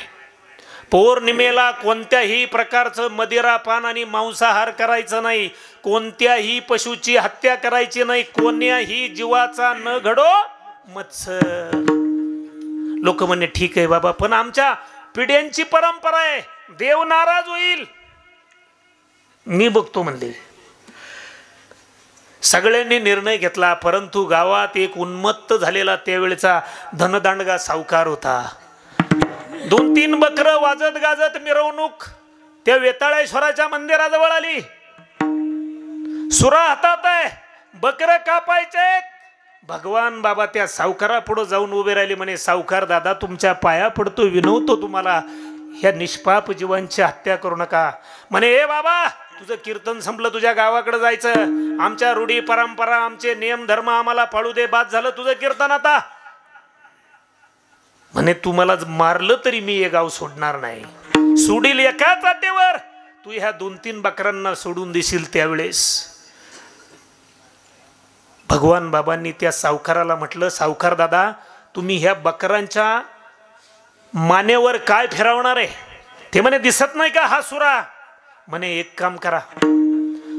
पौर्णिमेला कोणत्याही प्रकारचं मदिरापान आणि मांसाहार करायचं नाही, कोणत्याही पशुची हत्या करायची नाही, कोण्याही जीवाचा न घडो मत्सर. लोक म्हणे ठीक आहे बाबा, पण आमच्या पिढ्यांची परंपरा आहे, देव नाराज होईल. मी बघतो म्हणले. सगळ्यांनी निर्णय घेतला. परंतु गावात एक उन्मत्त झालेला त्यावेळेचा धनदांडगा सावकार होता. 2-3 बकरं वाजत गाजत मिरवणूक त्या वेताळेश्वराच्या मंदिराजवळ आली. सुरा हातात आहे, बकरं कापायचे. भगवान बाबा त्या सावकारा पुढे जाऊन उभे राहिले. म्हणे सावकार दादा, तुमच्या पाया पडतो, विनवतो तुम्हाला, ह्या निष्पाप जीवांची हत्या करू नका. म्हणे ए बाबा, तुझं कीर्तन संपलं, तुझ्या गावाकडे जायचं, आमच्या रूढी परंपरा, आमचे नियम धर्म आम्हाला पाळू दे, बाद झालं तुझं कीर्तन आता. म्हणे तू मला मारलं तरी मी हे गाव सोडणार नाही, सोडील एकाच अड्डेवर, तू ह्या 2-3 बकरांना सोडून देशील. त्यावेळेस भगवान बाबांनी त्या सावकाराला म्हटलं, सावकार दादा, तुम्ही ह्या बकरांच्या मानेवर काय फिरवणार आहे? ते म्हणे दिसत नाही का हा सुरा? म्हणे एक काम करा,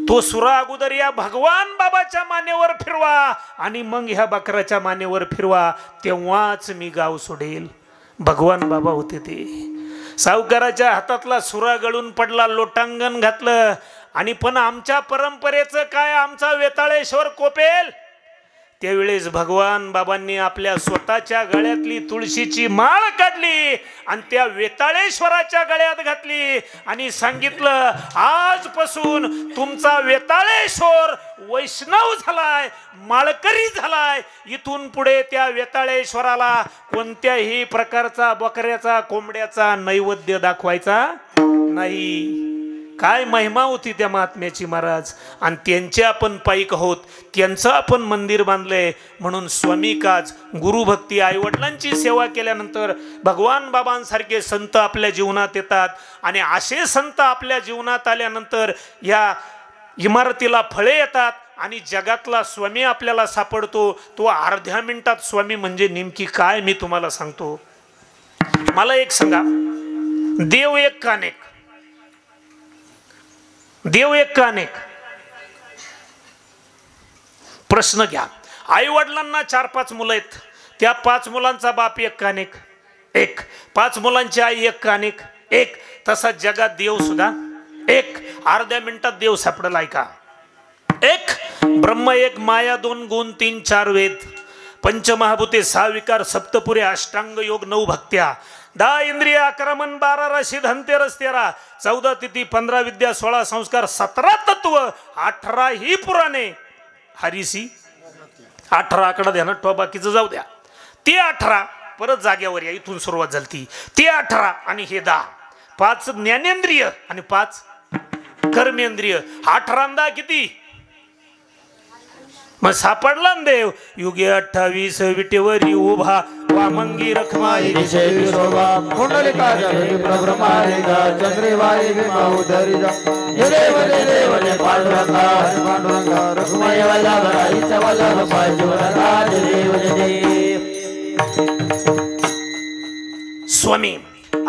तो सुरा अगोदर या भगवान बाबाच्या मानेवर फिरवा आणि मग ह्या बकराच्या मानेवर फिरवा, तेव्हाच मी गाव सोडेल. भगवान बाबा होते ते. सावकाराच्या हातातला सुरा गळून पडला, लोटांगण घातलं. आणि पण आमच्या परंपरेचं काय, आमचा वेताळेश्वर कोपेल, त्यावेळेस भगवान बाबांनी आपल्या स्वतःच्या गळ्यातली तुळशीची माळ काढली आणि त्या वेताळेश्वराच्या गळ्यात घातली आणि सांगितलं, आजपासून तुमचा वेताळेश्वर वैष्णव झालाय, माळकरी झालाय. इथून पुढे त्या वेताळेश्वराला कोणत्याही प्रकारचा बकऱ्याचा कोंबड्याचा नैवेद्य दाखवायचा नाही. काय महिमा होती त्या महात्म्याची महाराज. आणि त्यांचे आपण पाईक आहोत, त्यांचं आपण मंदिर बांधलंय. म्हणून स्वामी काज गुरुभक्ती, आईवडिलांची सेवा केल्यानंतर भगवान बाबांसारखे संत आपल्या जीवनात येतात. आणि असे संत आपल्या जीवनात आल्यानंतर या इमारतीला फळे येतात आणि जगातला स्वामी आपल्याला सापडतो. तो अर्ध्या मिनिटात स्वामी म्हणजे नेमकी काय मी तुम्हाला सांगतो. मला एक सांगा, देव एक का अनेक? देव एक का अनेक? प्रश्न घ्या. आई वडिलांना 4-5 मुलं आहेत, त्या 5 मुलांचा बाप एक का अनेक? एक. 5 मुलांची आई एक का अनेक? एक. तसा जगात देव सुद्धा एक. अर्ध्या मिनिटात देव सापडलाय का? एक. ब्रह्म एक, माया 2, गुण 3, 4 वेद, पंचमहाभूते 6 विकार, सप्तपुरे, अष्टांग योग, 9 भक्त्या, 10 इंद्रिय, 11 मन, 12 राशी, धनतेरस 13, 14 तिथी, 15 विद्या, 16 संस्कार, 17 तत्व, 18 ही पुराणे. हरिसी 18 आकडा द्या ना, तो बाकीचं जाऊ द्या. ते 18 परत जाग्यावर या, इथून सुरुवात झाली. ते 18 आणि हे 10, 5 ज्ञानेंद्रिय आणि 5 कर्मेंद्रिय. 18 किती? मग सापडला ना देव. युगे 28 विटेवरी उभा, वामंगी रखमाई स्वामी.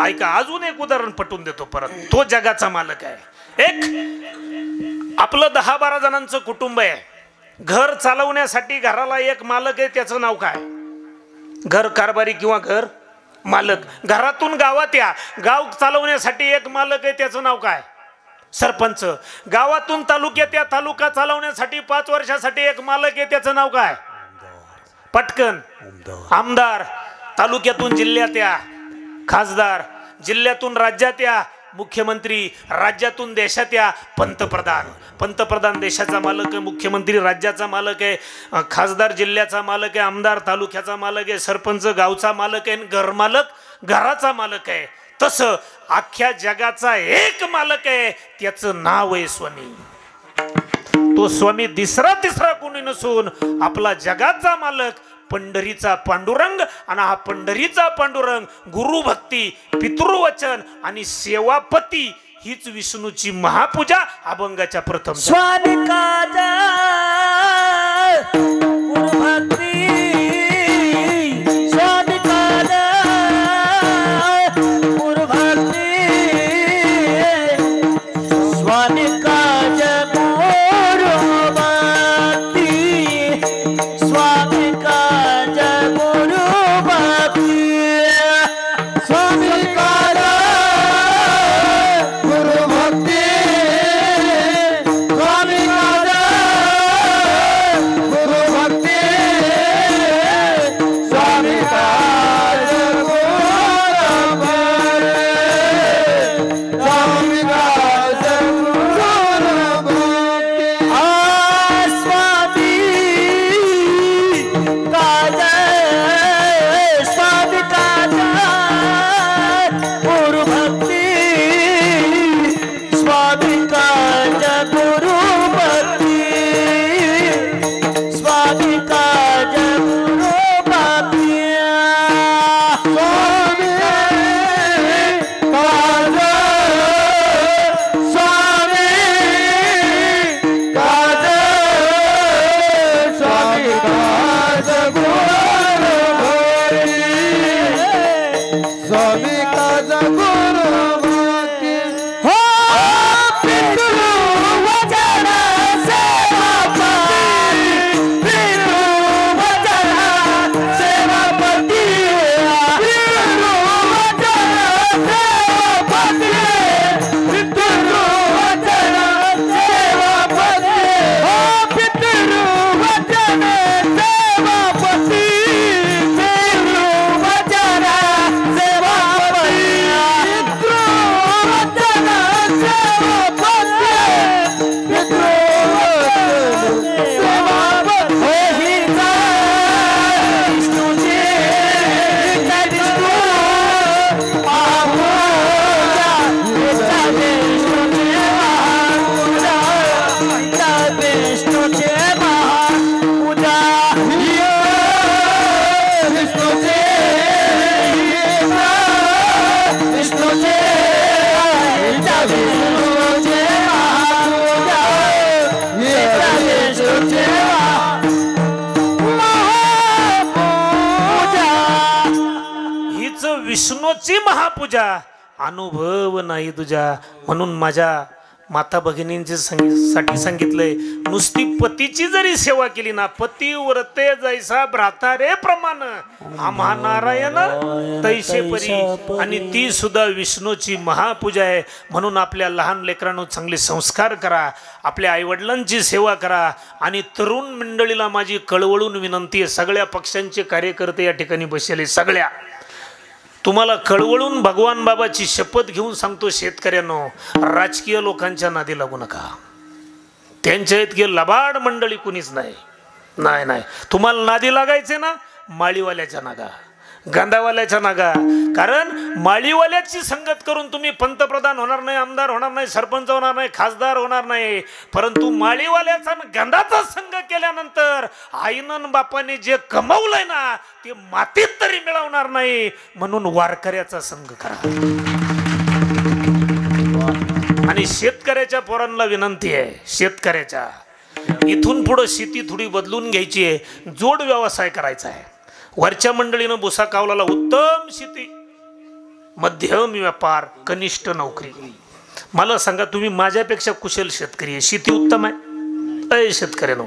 ऐका, अजून एक उदाहरण पटवून देतो परत. तो जगाचा मालक आहे. एक आपलं 10-12 जणांचं कुटुंब आहे. घर चालवण्यासाठी घराला एक मालक आहे, त्याचं नाव काय? घर कारभारी किंवा घर मालक. घरातून गावात या, गाव चालवण्यासाठी एक मालक आहे, त्याचं नाव काय? सरपंच. गावातून तालुक्यात या, तालुका चालवण्यासाठी 5 वर्षासाठी एक मालक आहे, त्याचं नाव काय? पटकन. आमदार. तालुक्यातून जिल्ह्यात या, खासदार. जिल्ह्यातून राज्यात या, मुख्यमंत्री. राज्यातून देशात या, पंतप्रधान. पंतप्रधान देशाचा मालक आहे, मुख्यमंत्री राज्याचा मालक आहे, खासदार जिल्ह्याचा मालक आहे, आमदार तालुक्याचा मालक आहे, सरपंच गावचा मालक आहे, घरमालक घराचा मालक आहे. तसं अख्ख्या जगाचा एक मालक आहे, त्याचं नाव आहे स्वामी. तो स्वामी तिसरा कोणी नसून आपला जगाचा मालक पंढरीचा पांडुरंग. आणि हा पंढरीचा पांडुरंग गुरुभक्ती, पितृवचन आणि सेवापती हीच विष्णूची महापूजा अभंगाच्या प्रथम. स्वामी काज गुरुभक्ती, स्वामी काज गुरुभक्ती, स्वामी काज गुरुभक्ती, स्वामी काज गुरुभक्ती, स्वामी काज गुरुभक्ती, स्वामी काज गुरुभक्ती, स्वामी काज गुरुभक्ती, स्वामी काज गुरुभक्ती. स्वामी काज, स्वामी काज गुरुभक्ती, स्वामी काज गुरुभक्ती, स्वामी काज गुरुभक्ती, स्वामी काज, स्वामी काज, स्वामी काज गुरुभक्ती, स्वामी काज गुरुभक्ती. हो पितृ विष्णूची महापूजा अनुभव नाही तुझ्या. म्हणून माझ्या माता भगिनींचे साठी सांगितलंय, नुसती पतीची जरी सेवा केली ना, पती व्रते जैसा भ्राता रे प्रमाण आम्हा नारायण तैसे परी, आणि ती सुद्धा विष्णूची महापूजा आहे. म्हणून आपल्या लहान लेकरांना चांगले संस्कार करा, आपल्या आईवडिलांची सेवा करा. आणि तरुण मंडळीला माझी कळवळून विनंती आहे, सगळ्या पक्षांचे कार्यकर्ते या ठिकाणी बसलेले, सगळ्या तुम्हाला कळवळून भगवान बाबाची शपथ घेऊन सांगतो, शेतकऱ्यांनो राजकीय लोकांच्या नादी लागू नका. त्यांच्या इतके लबाड मंडळी कुणीच नाही. नाही नाही, तुम्हाला नादी लागायचे ना, माळीवाल्याच्या नागा, गांधावाल्याच्या नागा. कारण माळीवाल्याची संगत करून तुम्ही पंतप्रधान होणार नाही, आमदार होणार नाही, सरपंच होणार नाही, खासदार होणार नाही. परंतु माळीवाल्याचा गंधाचा संग केल्यानंतर आईनं बापाने जे कमवलंय ना, ते मातीत तरी मिळवणार नाही. म्हणून वारकऱ्याचा संग करा. आणि शेतकऱ्याच्या पोरांना विनंती आहे, शेतकऱ्याच्या इथून पुढे शेती थोडी बदलून घ्यायची आहे, जोड व्यवसाय करायचा आहे. वरच्या मंडळीनं भुसा कावलाला उत्तम शेती, मध्यम व्यापार, कनिष्ठ नोकरी. मला सांगा, तुम्ही माझ्यापेक्षा कुशल शेतकरी आहे, शेती उत्तम आहे? शेतकऱ्यानो,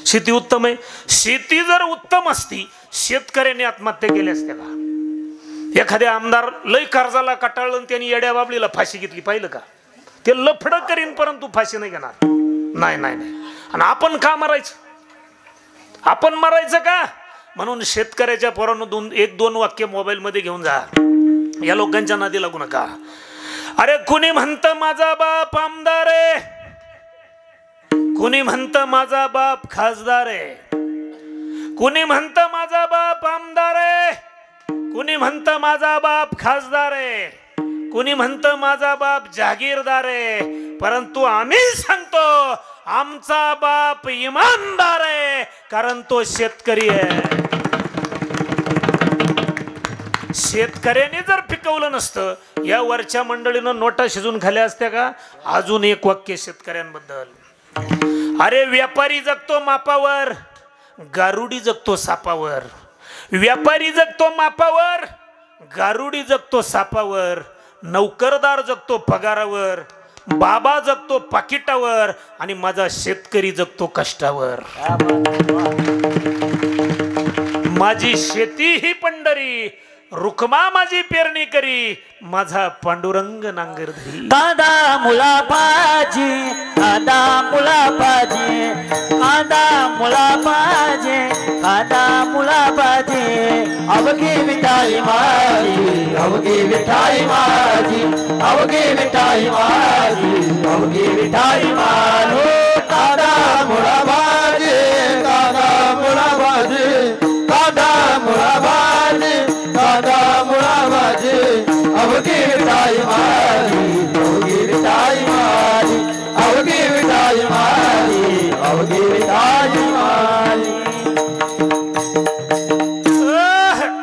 शेती उत्तम आहे. शेती जर उत्तम असती, शेतकऱ्याने आत्महत्या केली असते का? एखाद्या आमदार लय कर्जाला कटाळलं आणि त्यांनी येड्या बाबलीला फाशी घेतली, पाहिलं का? ते लफड करीन परंतु फाशी नाही घेणार. नाही नाही नाही. आणि आपण का मरायचं? आपण मरायचं का? म्हणून शेतकऱ्याच्या पोरांनो एक दोन वाक्य मोबाईल मध्ये घेऊन जा, या लोकांच्या नादी लागू नका. अरे कुणी म्हणतं माझा बाप आमदार आहे, कुणी म्हणतं माझा बाप खासदार आहे, कुणी म्हणतं माझा बाप आमदार आहे, कुणी म्हणतं माझा बाप खासदार आहे, कुणी म्हणतं माझा बाप जागीरदार आहे. परंतु आम्ही सांगतो, आमचा बाप इमानदार आहे, कारण तो शेतकरी आहे. शेतकऱ्याने जर पिकवलं नसतं, या वरच्या मंडळीनं नोटा शिजून खाल्या असत्या का? अजून एक वाक्य शेतकऱ्यांबद्दल. अरे व्यापारी जगतो मापावर, गारुडी जगतो सापावर. व्यापारी जगतो मापावर, गारुडी जगतो सापावर. नौकरदार जगतो पगारावर, बाबा जगतो पाकिटावर, आणि माझा शेतकरी जगतो कष्टावर. माझी शेती ही पंढरी, रुक्मा माझी पेरणी करी, माझा पांडुरंग नांगर धरी. कांदा मुला पाजी, कांदा मुला पाजी, कांदा मुला पाजी, कांदा मुला पाजी. अवघी मिठाई माझी, अवघी मिठाई माझी, अवघी मिठाई माझी, अवघी मिठाई माझी. कांदा मुला पाजी, कांदा मुला पाजी, कांदा मुला पाजी, कांदा मुला पाजी. अवघी मिठाई माझी, अवघी मिठाई माझी, अवघी मिठाई माझी, अवघी मिठाई माझी.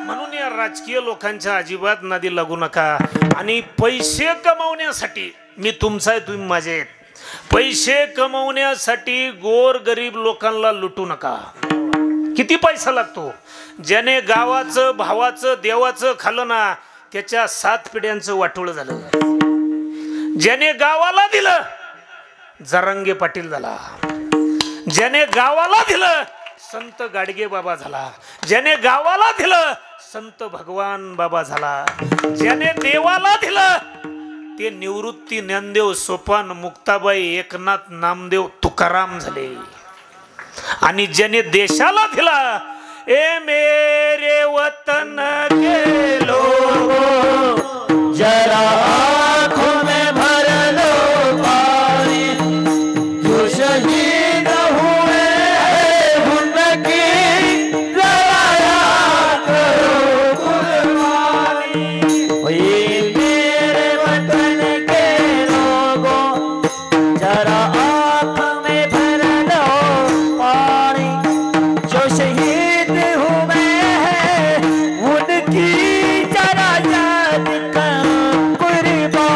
म्हणून या राजकीय लोकांच्या अजिबात नादी लागू नका. आणि पैसे कमवण्यासाठी, मी तुमचा आहे तुम्ही माझे आहेत, पैसे कमवण्यासाठी गोर गरीब लोकांना लुटू नका. किती पैसा लागतो? ज्याने गावाचं भावाचं देवाचं खाल्लं ना, त्याच्या 7 पिढ्यांचं वाटोळ झालं. ज्याने गावाला दिलं, जरांगे पाटील झाला. ज्याने गावाला दिलं, संत गाडगे बाबा झाला. ज्याने गावाला दिलं, संत भगवान बाबा झाला. ज्याने देवाला दिलं, ते निवृत्ती ज्ञानदेव सोपान मुक्ताबाई एकनाथ नामदेव तुकाराम झाले. आणि ज्याने देशाला दिला, ए मेरे वतन के लोगों, जरा आँखों में भर लो पानी, जो शहीद हुए उनकी जरा याद करो कुर्बानी. ये मेरे वतन के लोगों, जरा आँखों में भर लो पानी, जो शहीद हुए हैं उनकी जरा याद करो कुर्बानी.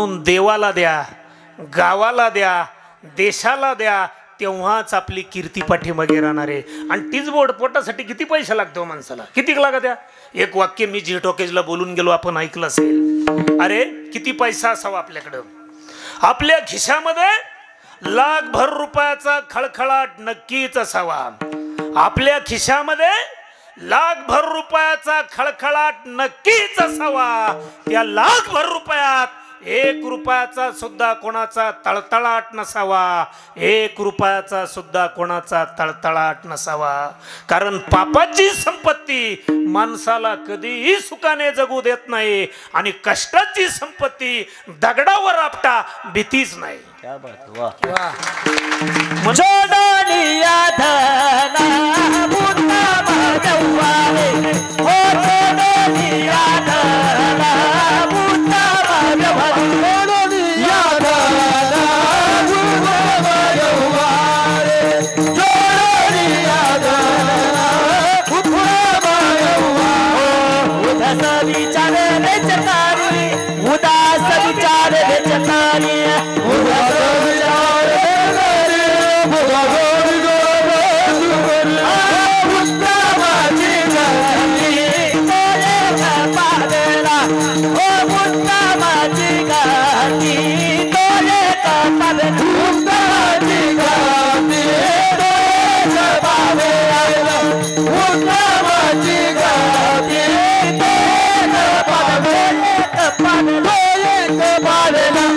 म्हणून देवाला द्या, गावाला द्या, देशाला द्या, तेव्हाच आपली कीर्ती पाठीमागे राहणार आहे. आणि तीच बोर्ड पोटासाठी किती पैसा लागतो माणसाला, किती लागत या. एक वाक्य मी जी टॉकेजला बोलून गेलो, आपण ऐकलं असेल. अरे किती पैसा असावा आपल्याकडं, आपल्या खिशामध्ये लाखभर रुपयाचा खळखळाट नक्कीच असावा. आपल्या खिशामध्ये लाखभर रुपयाचा खळखळाट नक्कीच असावा. त्या लाखभर रुपयात 1 रुपयाचा सुद्धा कोणाचा तळतळाट नसावा. 1 रुपयाचा सुद्धा कोणाचा तळतळाट नसावा. कारण पापाची संपत्ती माणसाला कधीही सुखाने जगू देत नाही आणि कष्टाची संपत्ती दगडावर आपटा भीतीच नाही. क्या बात, वाह. जोडोनिया धना बुद्धा भजवारे, हो जोडोनिया धना बुद्धा भजवारे, जोडोनिया धना बुद्धा भजवारे, जोडोनिया धना बुद्धा भजवारे. उदास विचार रे चतारी, उदास विचार रे चतारी, उदास विचार रे बुद्धा बुद्धाची गाठी तोरे कपाळेला, ओ बुद्धाची गाठी तोरे कपाळेला, बुद्धाची गाठी तोरे कपाळेला, बुद्धाची गाठी तोरे कपाळेला.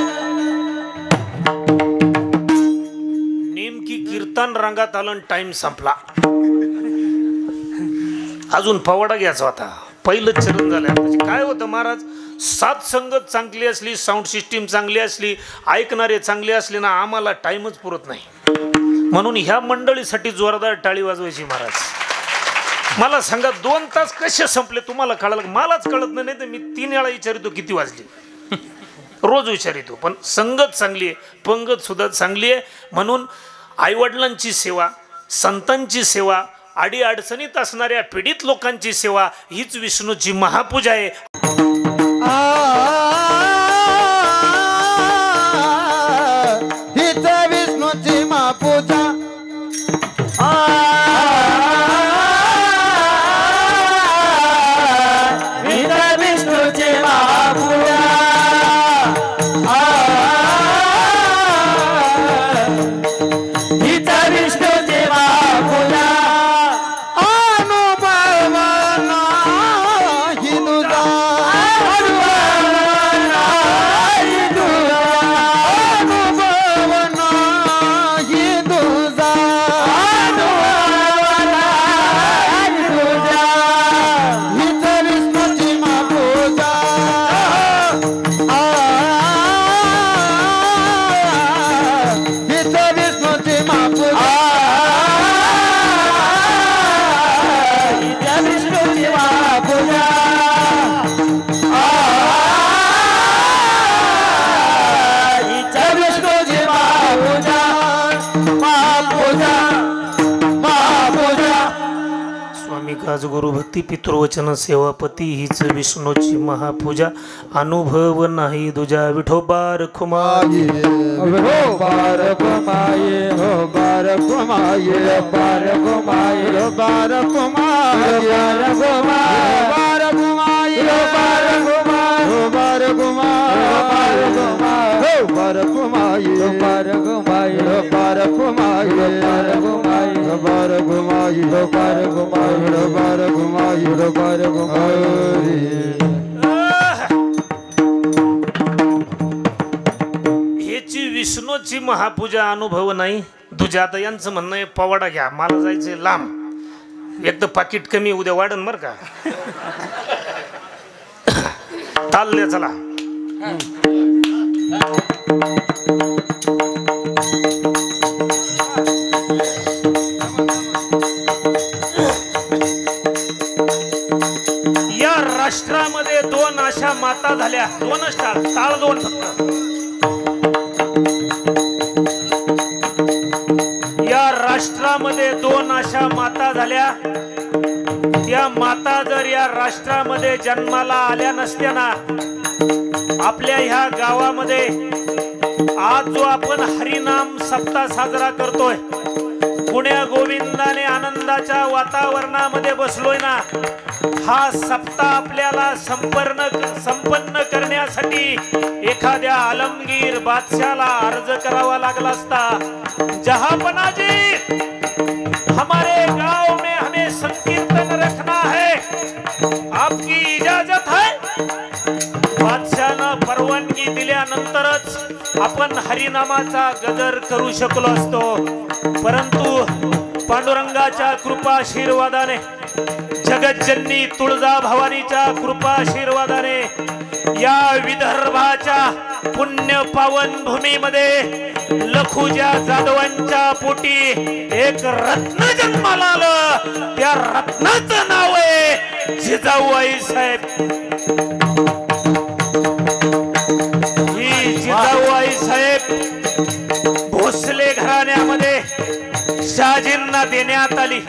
नेमकी कीर्तन रंगात आलं, टाइम संपला. अजून पवाडा घ्यायचा होता. पहिलं चरण झालं. म्हणजे काय होतं महाराज, सात संगत चांगली असली, साऊंड सिस्टीम चांगली असली, ऐकणारे चांगले असले ना, आम्हाला टाइमच पुरत नाही. म्हणून ह्या मंडळीसाठी जोरदार टाळी वाजवायची महाराज. मला सांगा 2 तास कसे संपले तुम्हाला कळलं? मलाच कळत नाही. तर मी 3 वेळा विचारितो किती वाजले, रोज विचारितो. पण संगत चांगली आहे, पंगत सुद्धा चांगली आहे. म्हणून आईवडिलांची सेवा, संतांची सेवा, अडी अडचणीत असणाऱ्या पीडित लोकांची सेवा हीच विष्णूची महापूजा आहे. हीच विष्णूची महापूजा. विष्णूची महापूजा, हिचा विष्णूची महापूजा. अनुभवना हिंदुजा, अनुभवना हिंदुजा, हीच विष्णूची महापूजा. हीच विष्णूची महापूजा. हिचा विष्णूची महापूजा, हिचा विष्णूची महापूजा, महापूजा, महापूजा. स्वामी काजगुरु भक्ती पितृवचन सेवापती हीच विष्णूची महापूजा. अनुभव नाही दुजा विठोबार खुमा. हो बार कुमाये, हो बार कुमाये, बार कुमाये, हो बार कुमाये, बार कुमाये, बार कुमाये, बार कुमाये, हो बार कुमाये, बार कुमाये, हो बार कुमाये, हो बार कुमाये, बार कुमाये, हो बार कुमाये, हो बार कुमाये, हो बार कुमाये, हो बार कुमाये. ह्याची विष्णूची महापूजा अनुभव नाही तुझ्या. आता यांचं म्हणणं आहे पवाडा घ्या, मला जायचंय लांब, एक तर पाकिट कमी, उद्या वाढन बर का. ताल द्या चला. या राष्ट्रामध्ये 2 अशा माता झाल्या, 2च टाळ, टाळ 2 फक्त. या राष्ट्रामध्ये 2 अशा माता झाल्या. त्या माता जर या राष्ट्रामध्ये जन्माला आल्या नसत्या ना, आपल्या ह्या गावामध्ये आज जो आपण हरिनाम सप्ताह साजरा करतोय, पुण्या गोविंदाने आनंदाच्या वातावरणामध्ये बसलोय ना, हा सप्ताह आपल्याला संपन्न करण्यासाठी एखाद्या आलमगीर बादशाला अर्ज करावा लागला असता। जहापनाजी, हमारे गांव में हमें संकीर्तन रखना है, आपकी इजाजत है? बादशानं परवानगी दिल्यानंतरच आपण हरिनामाचा गजर करू शकलो असतो, परंतु पांडुरंगाच्या कृपाशीर्वादाने, जगज्जननी तुळजा भवानीच्या कृपाशीर्वादाने या विदर्भाच्या पुण्य पावन भूमीमध्ये लखुजा जाधवांच्या पोटी एक रत्न जन्माला आलं। त्या रत्नाचं नाव आहे जिजाऊ आई साहेब। ही जिजाऊ आई साहेब भोसले घराण्यामध्ये शहाजींना देण्यात आली।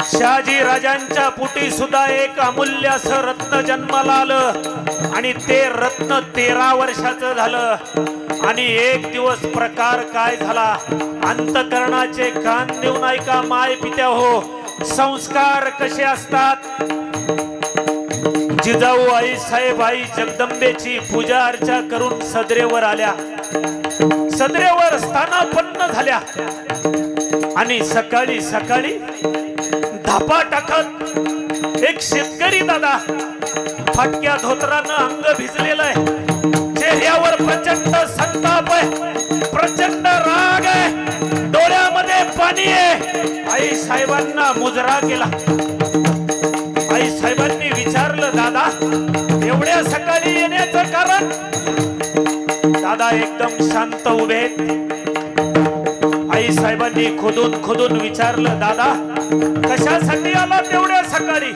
शहाजी राजांच्या पोटी सुद्धा एक अमूल्य असं रत्न जन्माला आलं आणि ते रत्न 13 वर्षाचं झालं। आणि एक दिवस प्रकार काय झाला, अंतकरणाचे कान देऊन ऐका माय पित्या हो, संस्कार कसे असतात। जिजाऊ आई साहेब आई जगदंबेची पूजा अर्चा करून सदरेवर आल्या, सदरेवर स्थानापन्न झाल्या आणि सकाळी सकाळी धापा टाकत एक शेतकरी दादा फाटक्या धोतरानं अंग भिजलेलं आहे, चेहऱ्यावर प्रचंड संताप आहे, प्रचंड राग आहे, डोळ्यामध्ये पाणी आहे। आई साहेबांना मुजरा केला। आई साहेबांनी विचारलं, दादा एवढ्या सकाळी येण्याचं कारण? दादा एकदम शांत उभे। आई साहेबांनी खोदून खोदून विचारलं, दादा कशासाठी आला तेवढ्या सकाळी?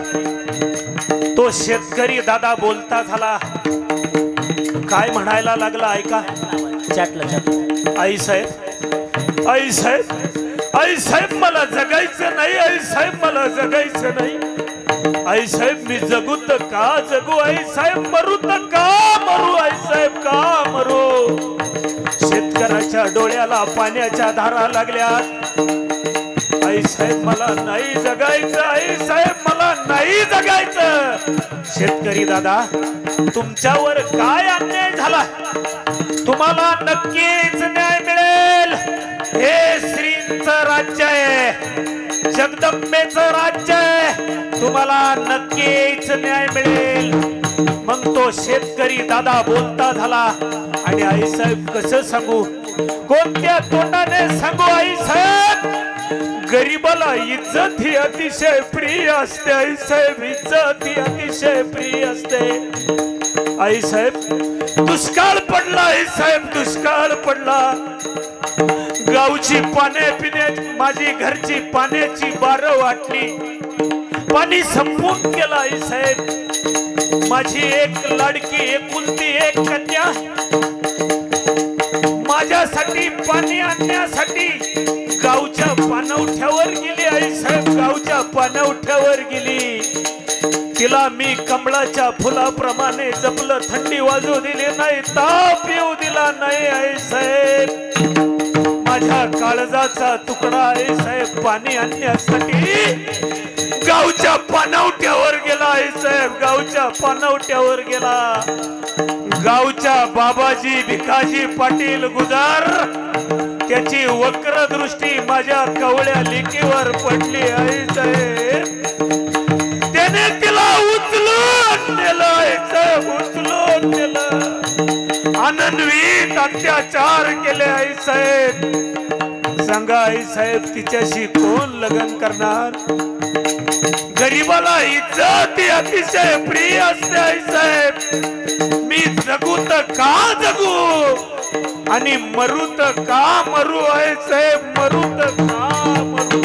तो शेतकरी दादा बोलता झाला, काय म्हणायला लागला ऐका। आई साहेब, आई साहेब, आई साहेब मला जगायचं नाही, आई साहेब मला जगायचं नाही, आई साहेब मी जगू तर का जगू, आई साहेब मरू तर का मरू, आई साहेब का मरू। शेतकऱ्याच्या डोळ्याला पाण्याच्या धारा लागल्यात। आई साहेब मला नाही जगायचं, आई साहेब मला नाही जगायचं। शेतकरी दादा तुमच्यावर काय अन्याय झाला, तुम्हाला नक्कीच न्याय मिळेल। हे श्रींचं राज्य आहे, जगदंबेचं राज्य आहे, तुम्हाला नक्कीच न्याय मिळेल। मग तो शेतकरी दादा बोलता झाला आणि आई साहेब कसं सांगू, कोणत्या तोंडाने सांगू आई साहेब, गरीबाला इज्जत ही अतिशय प्रिय असते, आई साहेब इज्जत ही अतिशय प्रिय असते। आई साहेब दुष्काळ पडला, आई साहेब दुष्काळ पडला, गावची पाणी पिण्याची माझी घरची पाण्याची बारं वाटली, पाणी संपून गेला। आई साहेब माझी एक लाडकी एकुलती एक कन्या माझ्यासाठी पाणी आणण्यासाठी गावच्या पाणवठ्यावर गेली। आई साहेब गावच्या पाणवठ्यावर गेली, तिला मी कमळाच्या फुलाप्रमाणे जपलं, थंडी वाजू दिली नाही, ताप येऊ दिला नाही। आई साहेब माझ्या काळजाचा तुकडा आई साहेब पाणी आणण्यासाठी गावच्या पाणवठ्यावर गेला। आई साहेब गावच्या पाणवठ्यावर गेला। गावच्या बाबाजी भिकाजी पाटील गुजार त्याची वक्र दृष्टी माझ्या कवळ्या लेकीवर पडली। आई साहेब त्याने तिला उचलून नेलं, आई साहेब उचलून नेलं, अनन्वित अत्याचार केले। आई साहेब सांगा आई साहेब तिच्याशी कोण लग्न करणार? गरीबाला इज्जत अतिशय प्रिय असते। आई साहेब मी जगू तर का जगू आणि मरू तर का मरू? आई साहेब मरू तर का मरू?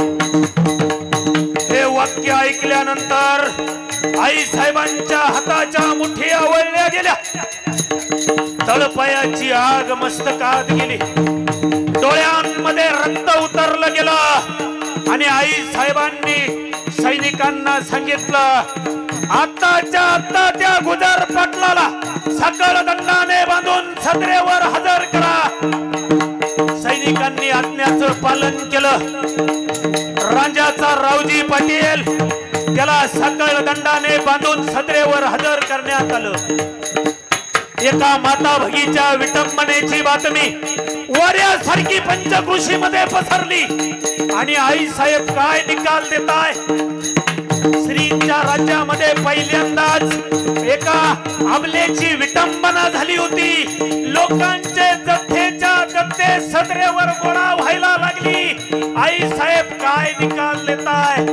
हे वाक्य ऐकल्यानंतर आई साहेबांच्या हाताच्या मुठी आवळल्या गेल्या, तळपायाची आग मस्तकात गेली, डोळ्यांमध्ये रक्त उतरलं गेलं आणि आई साहेबांनी सैनिकांना सांगितलं, आत्ताच्या आत्ता त्या गुजर पाटलाला सकळ दंडाने बांधून छत्रेवर हजर करा. सैनिकांनी आज्ञाचं पालन केलं. रांजाचा रावजी पाटील त्याला सकळ दंडाने बांधून छत्रेवर हजर करण्यात आलं. एका माता भगीच्या विटंबनेची बातमी वाऱ्यासारखी पंचकृषी मध्ये पसरली आणि आई साहेब काय निकाल देताय. श्रींच्या राज्यामध्ये पहिल्यांदाच एका अमलेची विटंबना झाली होती. लोकांचे जथ्थेच्या जथ्थे सदरेवर गोळा व्हायला लागली. आई साहेब काय निकाल देताय.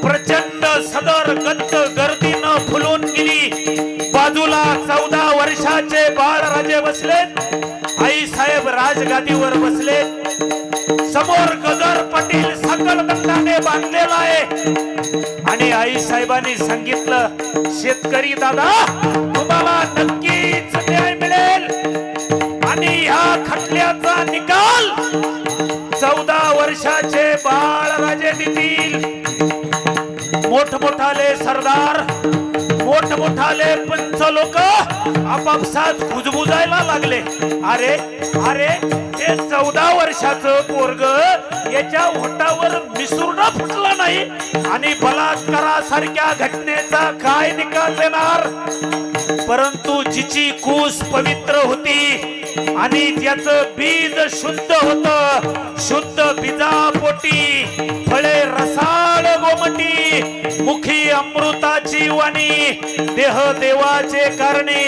प्रचंड सदर गच्च गर्दीनं फुलून गेली. बाजूला 14 वर्षाचे बाळराजे बसलेत. आई साहेब राजगादीवर बसलेत. समोर गजर पाटील सकल दंडाने बांधलेला आहे आणि आई साहेबांनी सांगितलं, शेतकरी दादा तुम्हाला नक्कीच न्याय मिळेल आणि ह्या खटल्याचा निकाल 14 वर्षाचे बाळराजे देतील. मोठमोठाले सरदार मोठमोठाले पंच लोक आपापसात कुजबुजायला लागले. अरे अरे हे 14 वर्षाचं पोरग याच्या ओठावर मिसुरडा फुटला नाही आणि बलात्कारासारख्या घटनेचा काय निकाल देणार. परंतु जिची कूस पवित्र होती आणि ज्याचं बीज शुद्ध होत, शुद्ध बीजापोटी फळे रसाळ गोमटी, मुखी अमृताची वाणी, देह देवाचे कारणे.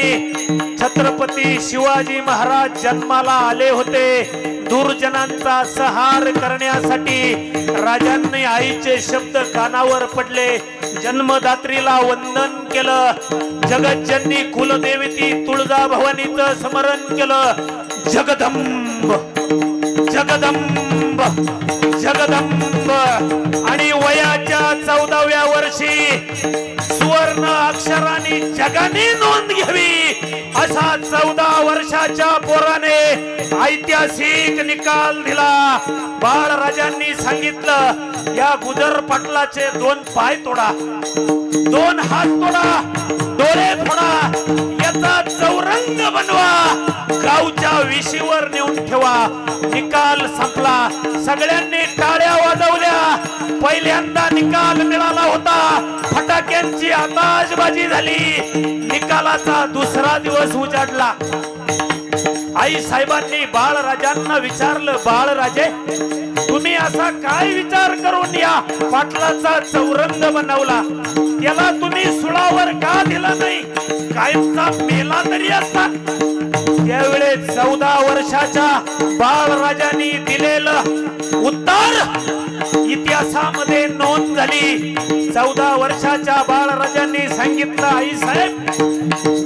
छत्रपती शिवाजी महाराज जन्माला आले होते. दुर्जनांचा संहार करण्यासाठी राजांनी आईचे शब्द कानावर पडले. जन्मदात्रीला वंदन केलं. जगज्जननी कुलदेवती तुळजाभवानीचं स्मरण केलं. जगदंब जगदंब जगदंब. आणि वयाच्या 14व्या वर्षी सुवर्ण अक्षरांनी जगाने नोंद घ्यावी असा 14 वर्षाच्या पोराने ऐतिहासिक निकाल दिला. बाळराजांनी सांगितलं, या गुजर पाटलाचे 2 पाय तोडा, 2 हात तोडा, डोळे फोडा, याचा चौरंग बनवा, गावच्या विशीवर नेऊन ठेवा. निकाल संपला. सगळ्यांनी टाळ्या वाजवल्या. पहिल्यांदा निकाल मिळाला होता. फटाक्यांची आताशबाजी झाली. निकालाचा दुसरा दिवस उजाडला. आई साहेबांनी बाळराजांना विचारलं, बाळराजे तुम्ही असा काय विचार करून या पाटलाचा चौरंग बनवला. त्याला तुम्ही सुळावर का दिला नाही. कायमचा मेला तरी असता. त्यावेळेस 14 वर्षाच्या बाळराजांनी दिलेलं उत्तर इतिहासामध्ये नोंद झाली. 14 वर्षाच्या बाळराजांनी सांगितलं, आई साहेब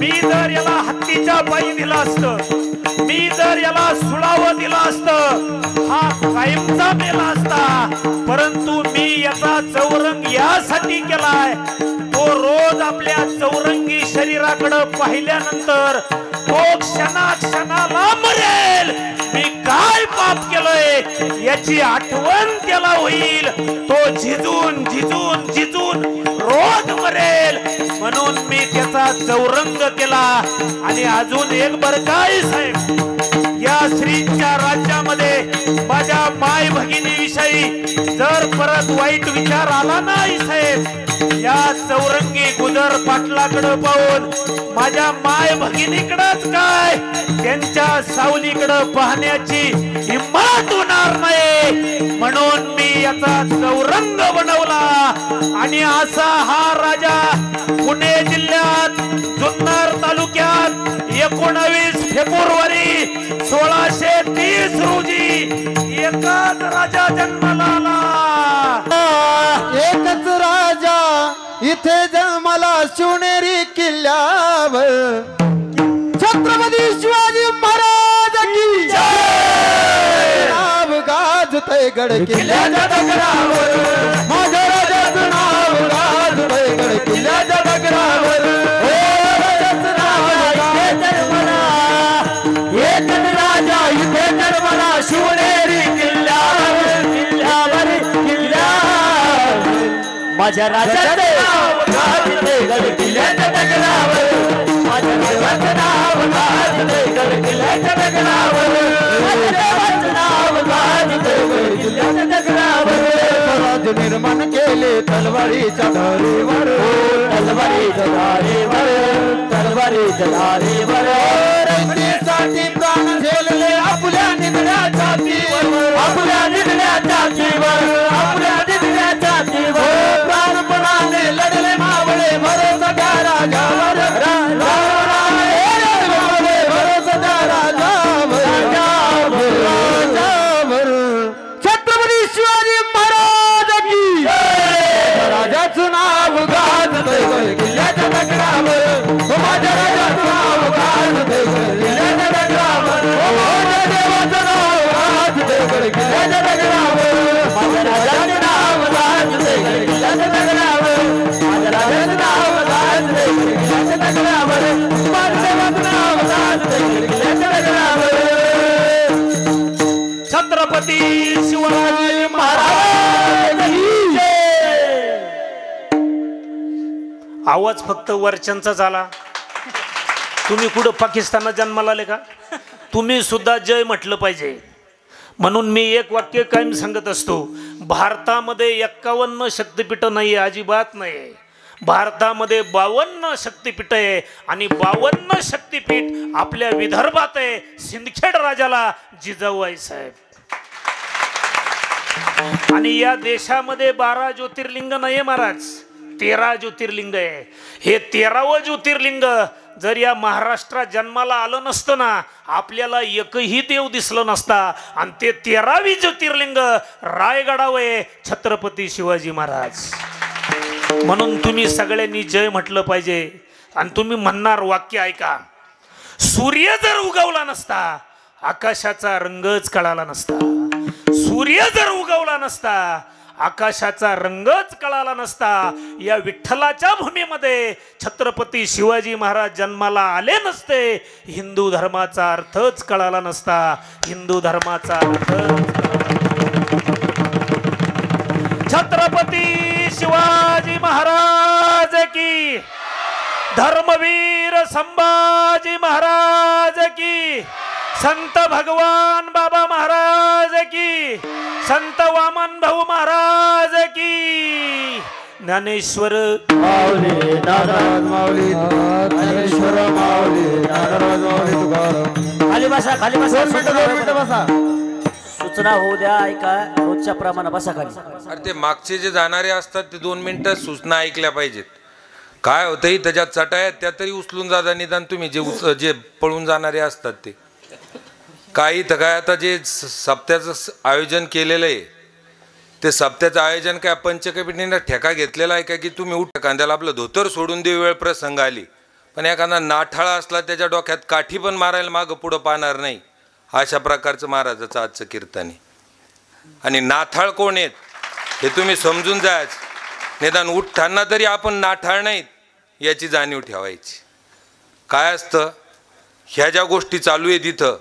मी जर याला हत्तीच्या पायी दिला असतं, मी जर याला सुळावं दिला असतं, हा कायमचा मेला असता. परंतु मी याचा चौरंग यासाठी केलाय, तो रोज आपल्या चौरंगी शरीराकडे पाहिल्यानंतर तो क्षणाक्षणाला मरेल. मी काय पाप केलंय याची आठवण त्याला होईल. तो झिजून झिजून झिजून रोज मरेल. म्हणून मी त्याचा चौरंग केला. आणि अजून एक बरं काय साहेब, या श्रींच्या राज्यामध्ये माझ्या माय भगिनीविषयी जर परत वाईट विचार आला नाही साहेब, या चौरंगी गुजर पाटलाकडे पाहून माझ्या माय भगिनीकडच काय त्यांच्या सावलीकडे पाहण्याची हिम्मत होणार नाही. म्हणून मी याचा चौरंग बनवला. आणि असा हा राजा पुणे जिल्ह्यात जुन्नर तालुक्यात 19 फेब्रुवारी 1630 रोजी एकच राजा जन्माला आला. एकच राजा इथे जन्माला शिवनेरी किल्ल्यावर. छत्रपती शिवाजी महाराज की जय. नाव गाजतय गड किल्ल्याच्या डगरावर. माझ्या राजाचं नाव गाजतय गड किल्ल्याच्या डगरावर. एकच राजा इथे जन्माला शिवनेरी किल्ल्यावर. किल्ल्यावर किल्ल्यावर माझ्या राजाचे नाव गाजतय गड तलवारीच्या धारेवर तलवारीच्या धारेवर तलवारीच्या धारेवर रक्षेसाठी प्राण झेलले आपल्या निधड्या छातीवर आपल्या निधड्या छातीवर आपल्या निधड्या छातीवर प्राणपणाने लढले मावळे भरोसा त्या राजावर भरोसा त्या राजावर छत्रपती शिवाजी महाराज की राजाचं नाव गाजते किल्ल्याच्या दगडावर माझ्या राजाचं नाव गाजते किल्ल्याच्या दगडावर माझ्या देवाचं नाव गाजते किल्ल्याच्या दगडावर माझ्या राजाचं नाव गाजते किल्ल्याच्या दगडावर माझ्या राजाचं नाव गाजते किल्ल्याच्या दगडावर माझ्या देवाचं नाव गाजते किल्ल्याच्या दगडावर छत्रपती शिवाजी महाराज की जय. आवाज फक्त वरच्यांचाच आला. तुम्ही कुठं पाकिस्तानात जन्माला आले का? तुम्ही सुद्धा जय म्हटलं पाहिजे. म्हणून मी एक वाक्य कायम सांगत असतो, भारतामध्ये 51 शक्तिपीठ नाही आहे, अजिबात नाही आहे. भारतामध्ये 52 शक्तिपीठ आहे आणि 52 शक्तिपीठ आपल्या विदर्भात आहे. सिंदखेड राजाला जिजाऊ आई साहेब. आणि या देशामध्ये 12 ज्योतिर्लिंग नाही महाराज, 13 ज्योतिर्लिंग आहे. हे 13वं ज्योतिर्लिंग जर या महाराष्ट्रात जन्माला आलं नसतं ना, आपल्याला एकही देव दिसलं नसता. आणि ते 13वी ज्योतिर्लिंग रायगडावर आहे, छत्रपती शिवाजी महाराज. म्हणून तुम्ही सगळ्यांनी जय म्हटलं पाहिजे. आणि तुम्ही म्हणणार वाक्य ऐका, सूर्य जर उगवला नसता आकाशाचा रंगच कळाला नसता. सूर्य जर उगवला नसता आकाशाचा रंगच कळाला नसता. या विठ्ठलाच्या भूमीमध्ये छत्रपती शिवाजी महाराज जन्माला आले नसते, हिंदू धर्माचा अर्थच कळाला नसता. हिंदू धर्माचा अर्थ छत्रपती शिवाजी महाराज की, धर्मवीर संभाजी महाराज की, संत भगवान बाबा महाराज की, संत वामन भाऊ महाराज की, ज्ञानेश्वर माऊली नाराज माऊली ज्ञानेश्वर माऊली नाराज माऊली तुकाराम. खाली बसा खाली बसा. 2 मिनिटं बसा. सूचना होऊ द्या, ऐका रोजच्या प्रमाणे बसा खाली. अरे ते मागचे जे जाणारे असतात ते 2 मिनिटं सूचना ऐकल्या पाहिजेत. काय होतंही त्याच्यात चटा आहेत त्या तरी उचलून जाता, निदान तुम्ही जे पळून जाणारे असतात ते काही तर काय. आता जे सप्त्याचं आयोजन केलेलं आहे ते सप्त्याचं आयोजन काय पंचकमिटीने ठेका घेतलेला आहे का की तुम्ही उठ कांद्याला आपलं धोतर सोडून देऊ वेळ प्रसंग आली. पण एखादा नाठाळा असला त्याच्या डोक्यात काठी पण मारायला मागं पुढं पाहणार नाही, अशा प्रकारचं महाराजाचं आजचं कीर्तन आहे. आणि नाठाळ कोण आहेत हे तुम्ही समजून जायचं. निदान उठताना तरी आपण नाठाळ नाहीत याची जाणीव ठेवायची. काय असतं, ह्या ज्या गोष्टी चालू आहेत इथं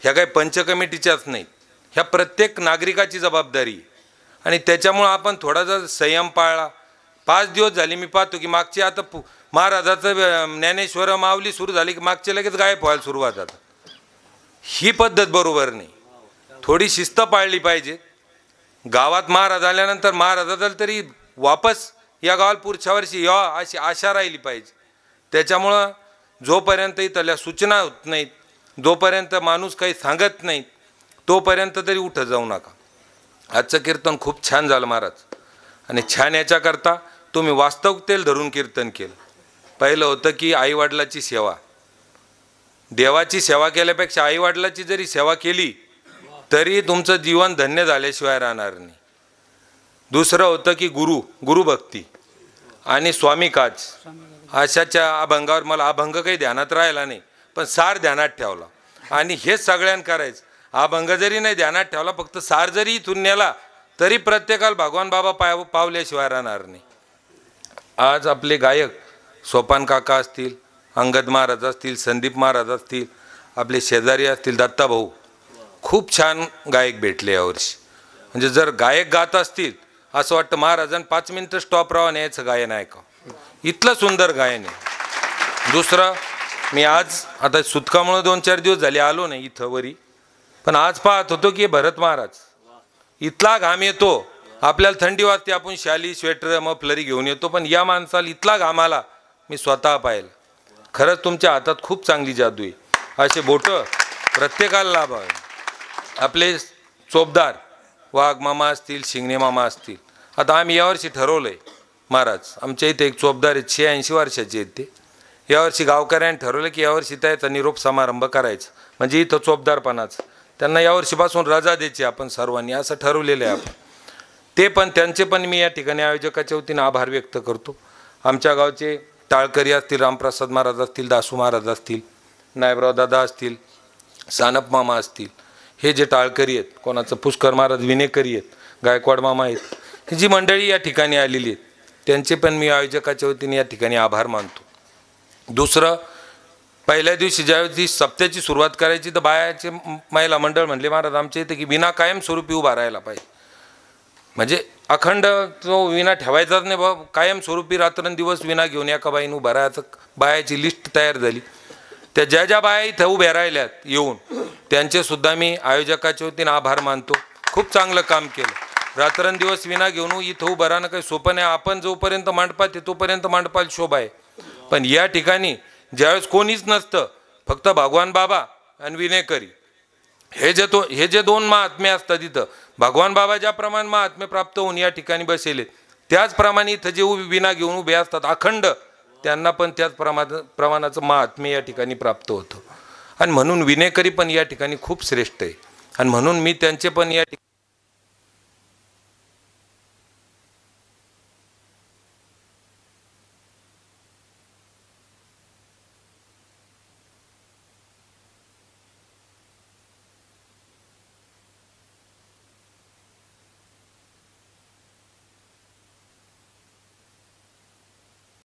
ह्या काही पंचकमिटीच्याच नाहीत, ह्या प्रत्येक नागरिकाची जबाबदारी. आणि त्याच्यामुळं आपण थोडा जर संयम पाळला. 5 दिवस झाले मी पाहतो की मागचे आता महाराजाचं ज्ञानेश्वर माऊली सुरू झाली की मागचे लगेच गायब व्हायला सुरुवात आता. ही पद्धत बरोबर नाही. थोडी शिस्त पाळली पाहिजे. गावात महाराज आल्यानंतर महाराजाला तरी वापस या गावाला पुढच्या वर्षी या अशी आशा राहिली पाहिजे. त्याच्यामुळं जोपर्यंत इथल्या सूचना होत नाहीत, जोपर्यंत माणूस काही सांगत नाही, तोपर्यंत तरी उठत जाऊ नका. आजचं कीर्तन खूप छान झालं महाराज. आणि छान याच्याकरता तुम्ही वास्तविकतेला धरून कीर्तन केलं. पहिलं होतं की आईवडिलाची सेवा, देवाची सेवा केल्यापेक्षा आईवडिलाची जरी सेवा केली तरी तुमचं जीवन धन्य झाल्याशिवाय राहणार नाही. दुसरं होतं की गुरुभक्ती आणि स्वामी काज. अशाच्या अभंगावर मला अभंग काही ध्यानात राहिला नाही, पण सार ध्यानात ठेवला. आणि हेच सगळ्यांना करायचं. अभंग जरी नाही ध्यानात ठेवला, फक्त सार जरी इथून नेला तरी प्रत्येकाला भगवान बाबा पावल्याशिवाय राहणार नाही. आज आपले गायक सोपान काका असतील, अंगद महाराज असतील, संदीप महाराज असतील, आपले शेजारी असतील दत्ताभाऊ, खूप छान गायक भेटले यावर्षी. म्हणजे जर गायक गात असतील असं वाटतं महाराजांनी 5 मिनिटं स्टॉप राहावं याचं गायन ऐका. इतलं सुंदर गायन आहे. दुसरं, मी आज आता सुतकामुळं 2-4 दिवस झाले आलो नाही इथं वरी, पण आज पाहत होतो की भरत महाराज इथला घाम येतो आपल्याला थंडी वाजते, आपण शाली स्वेटर मफलरी घेऊन येतो, पण या माणसाला इथला घामाला मी स्वतः पाहिलं. खरंच तुमच्या हातात खूप चांगली जादू आहे. असे बोटं प्रत्येकाला लाभावे. आपले चोपदार वाघ मामा असतील, शिंगणे मामा असतील. आता आम्ही यावर्षी ठरवलंय महाराज, आमच्या इथे एक चोपदार आहेत, 86 वर्षाचे आहेत ते. यावर्षी गावकऱ्यांनी ठरवलं की यावर्षी त्याचा निरोप समारंभ करायचा, म्हणजे इथं चोपदारपणाचं. त्यांना यावर्षीपासून रजा द्यायची आपण सर्वांनी, असं ठरवलेलं आहे आपण. ते पण त्यांचे पण मी या ठिकाणी आयोजकाच्या वतीने आभार व्यक्त करतो. आमच्या गावचे टाळकरी असतील, रामप्रसाद महाराज असतील, दासू महाराज असतील, नायबराव दादा असतील, सानप मामा असतील, हे जे टाळकरी आहेत, कोणाचं पुष्कर महाराज विनेकरी आहेत, गायकवाड मामा आहेत, ही जी मंडळी या ठिकाणी आलेली आहेत, त्यांचे पण मी आयोजकाच्या वतीने या ठिकाणी आभार मानतो. दुसरं, पहिल्या दिवशी ज्यावेळी सप्त्याची सुरुवात करायची तर बायाचे महिला मंडळ म्हणले महाराज आमच्या इथे की विना कायमस्वरूपी उभा राहायला पाहिजे. म्हणजे अखंड तो विना ठेवायचाच नाही बाबा, कायमस्वरूपी रात्रंदिवस विना घेऊन एका बाईनं उभा राहायचं. बायाची लिस्ट तयार झाली. त्या ज्या ज्या बाया इथं उभ्या राहिल्यात येऊन, त्यांचेसुद्धा मी आयोजकाच्या वतीने आभार मानतो. खूप चांगलं काम केलं. रात्रंदिवस विना घेऊन इथं उभं राहणं काही सोपं नाही. आपण जोपर्यंत मंडपात आहे तोपर्यंत मंडपाला शोभा आहे, पण या ठिकाणी ज्यावेळेस कोणीच नसतं, फक्त भगवान बाबा आणि विनेकरी, हे जे दोन महात्मे असतात इथं, भगवान बाबा ज्याप्रमाणे महात्मे प्राप्त होऊन या ठिकाणी बसेले, त्याचप्रमाणे इथं जे विना घेऊन उभे असतात अखंड, त्यांना पण त्याच प्रमाणाचं महात्म्य या ठिकाणी प्राप्त होतं. आणि म्हणून विनेकरी पण या ठिकाणी खूप श्रेष्ठ आहे. आणि म्हणून मी त्यांचे पण या ठिकाणी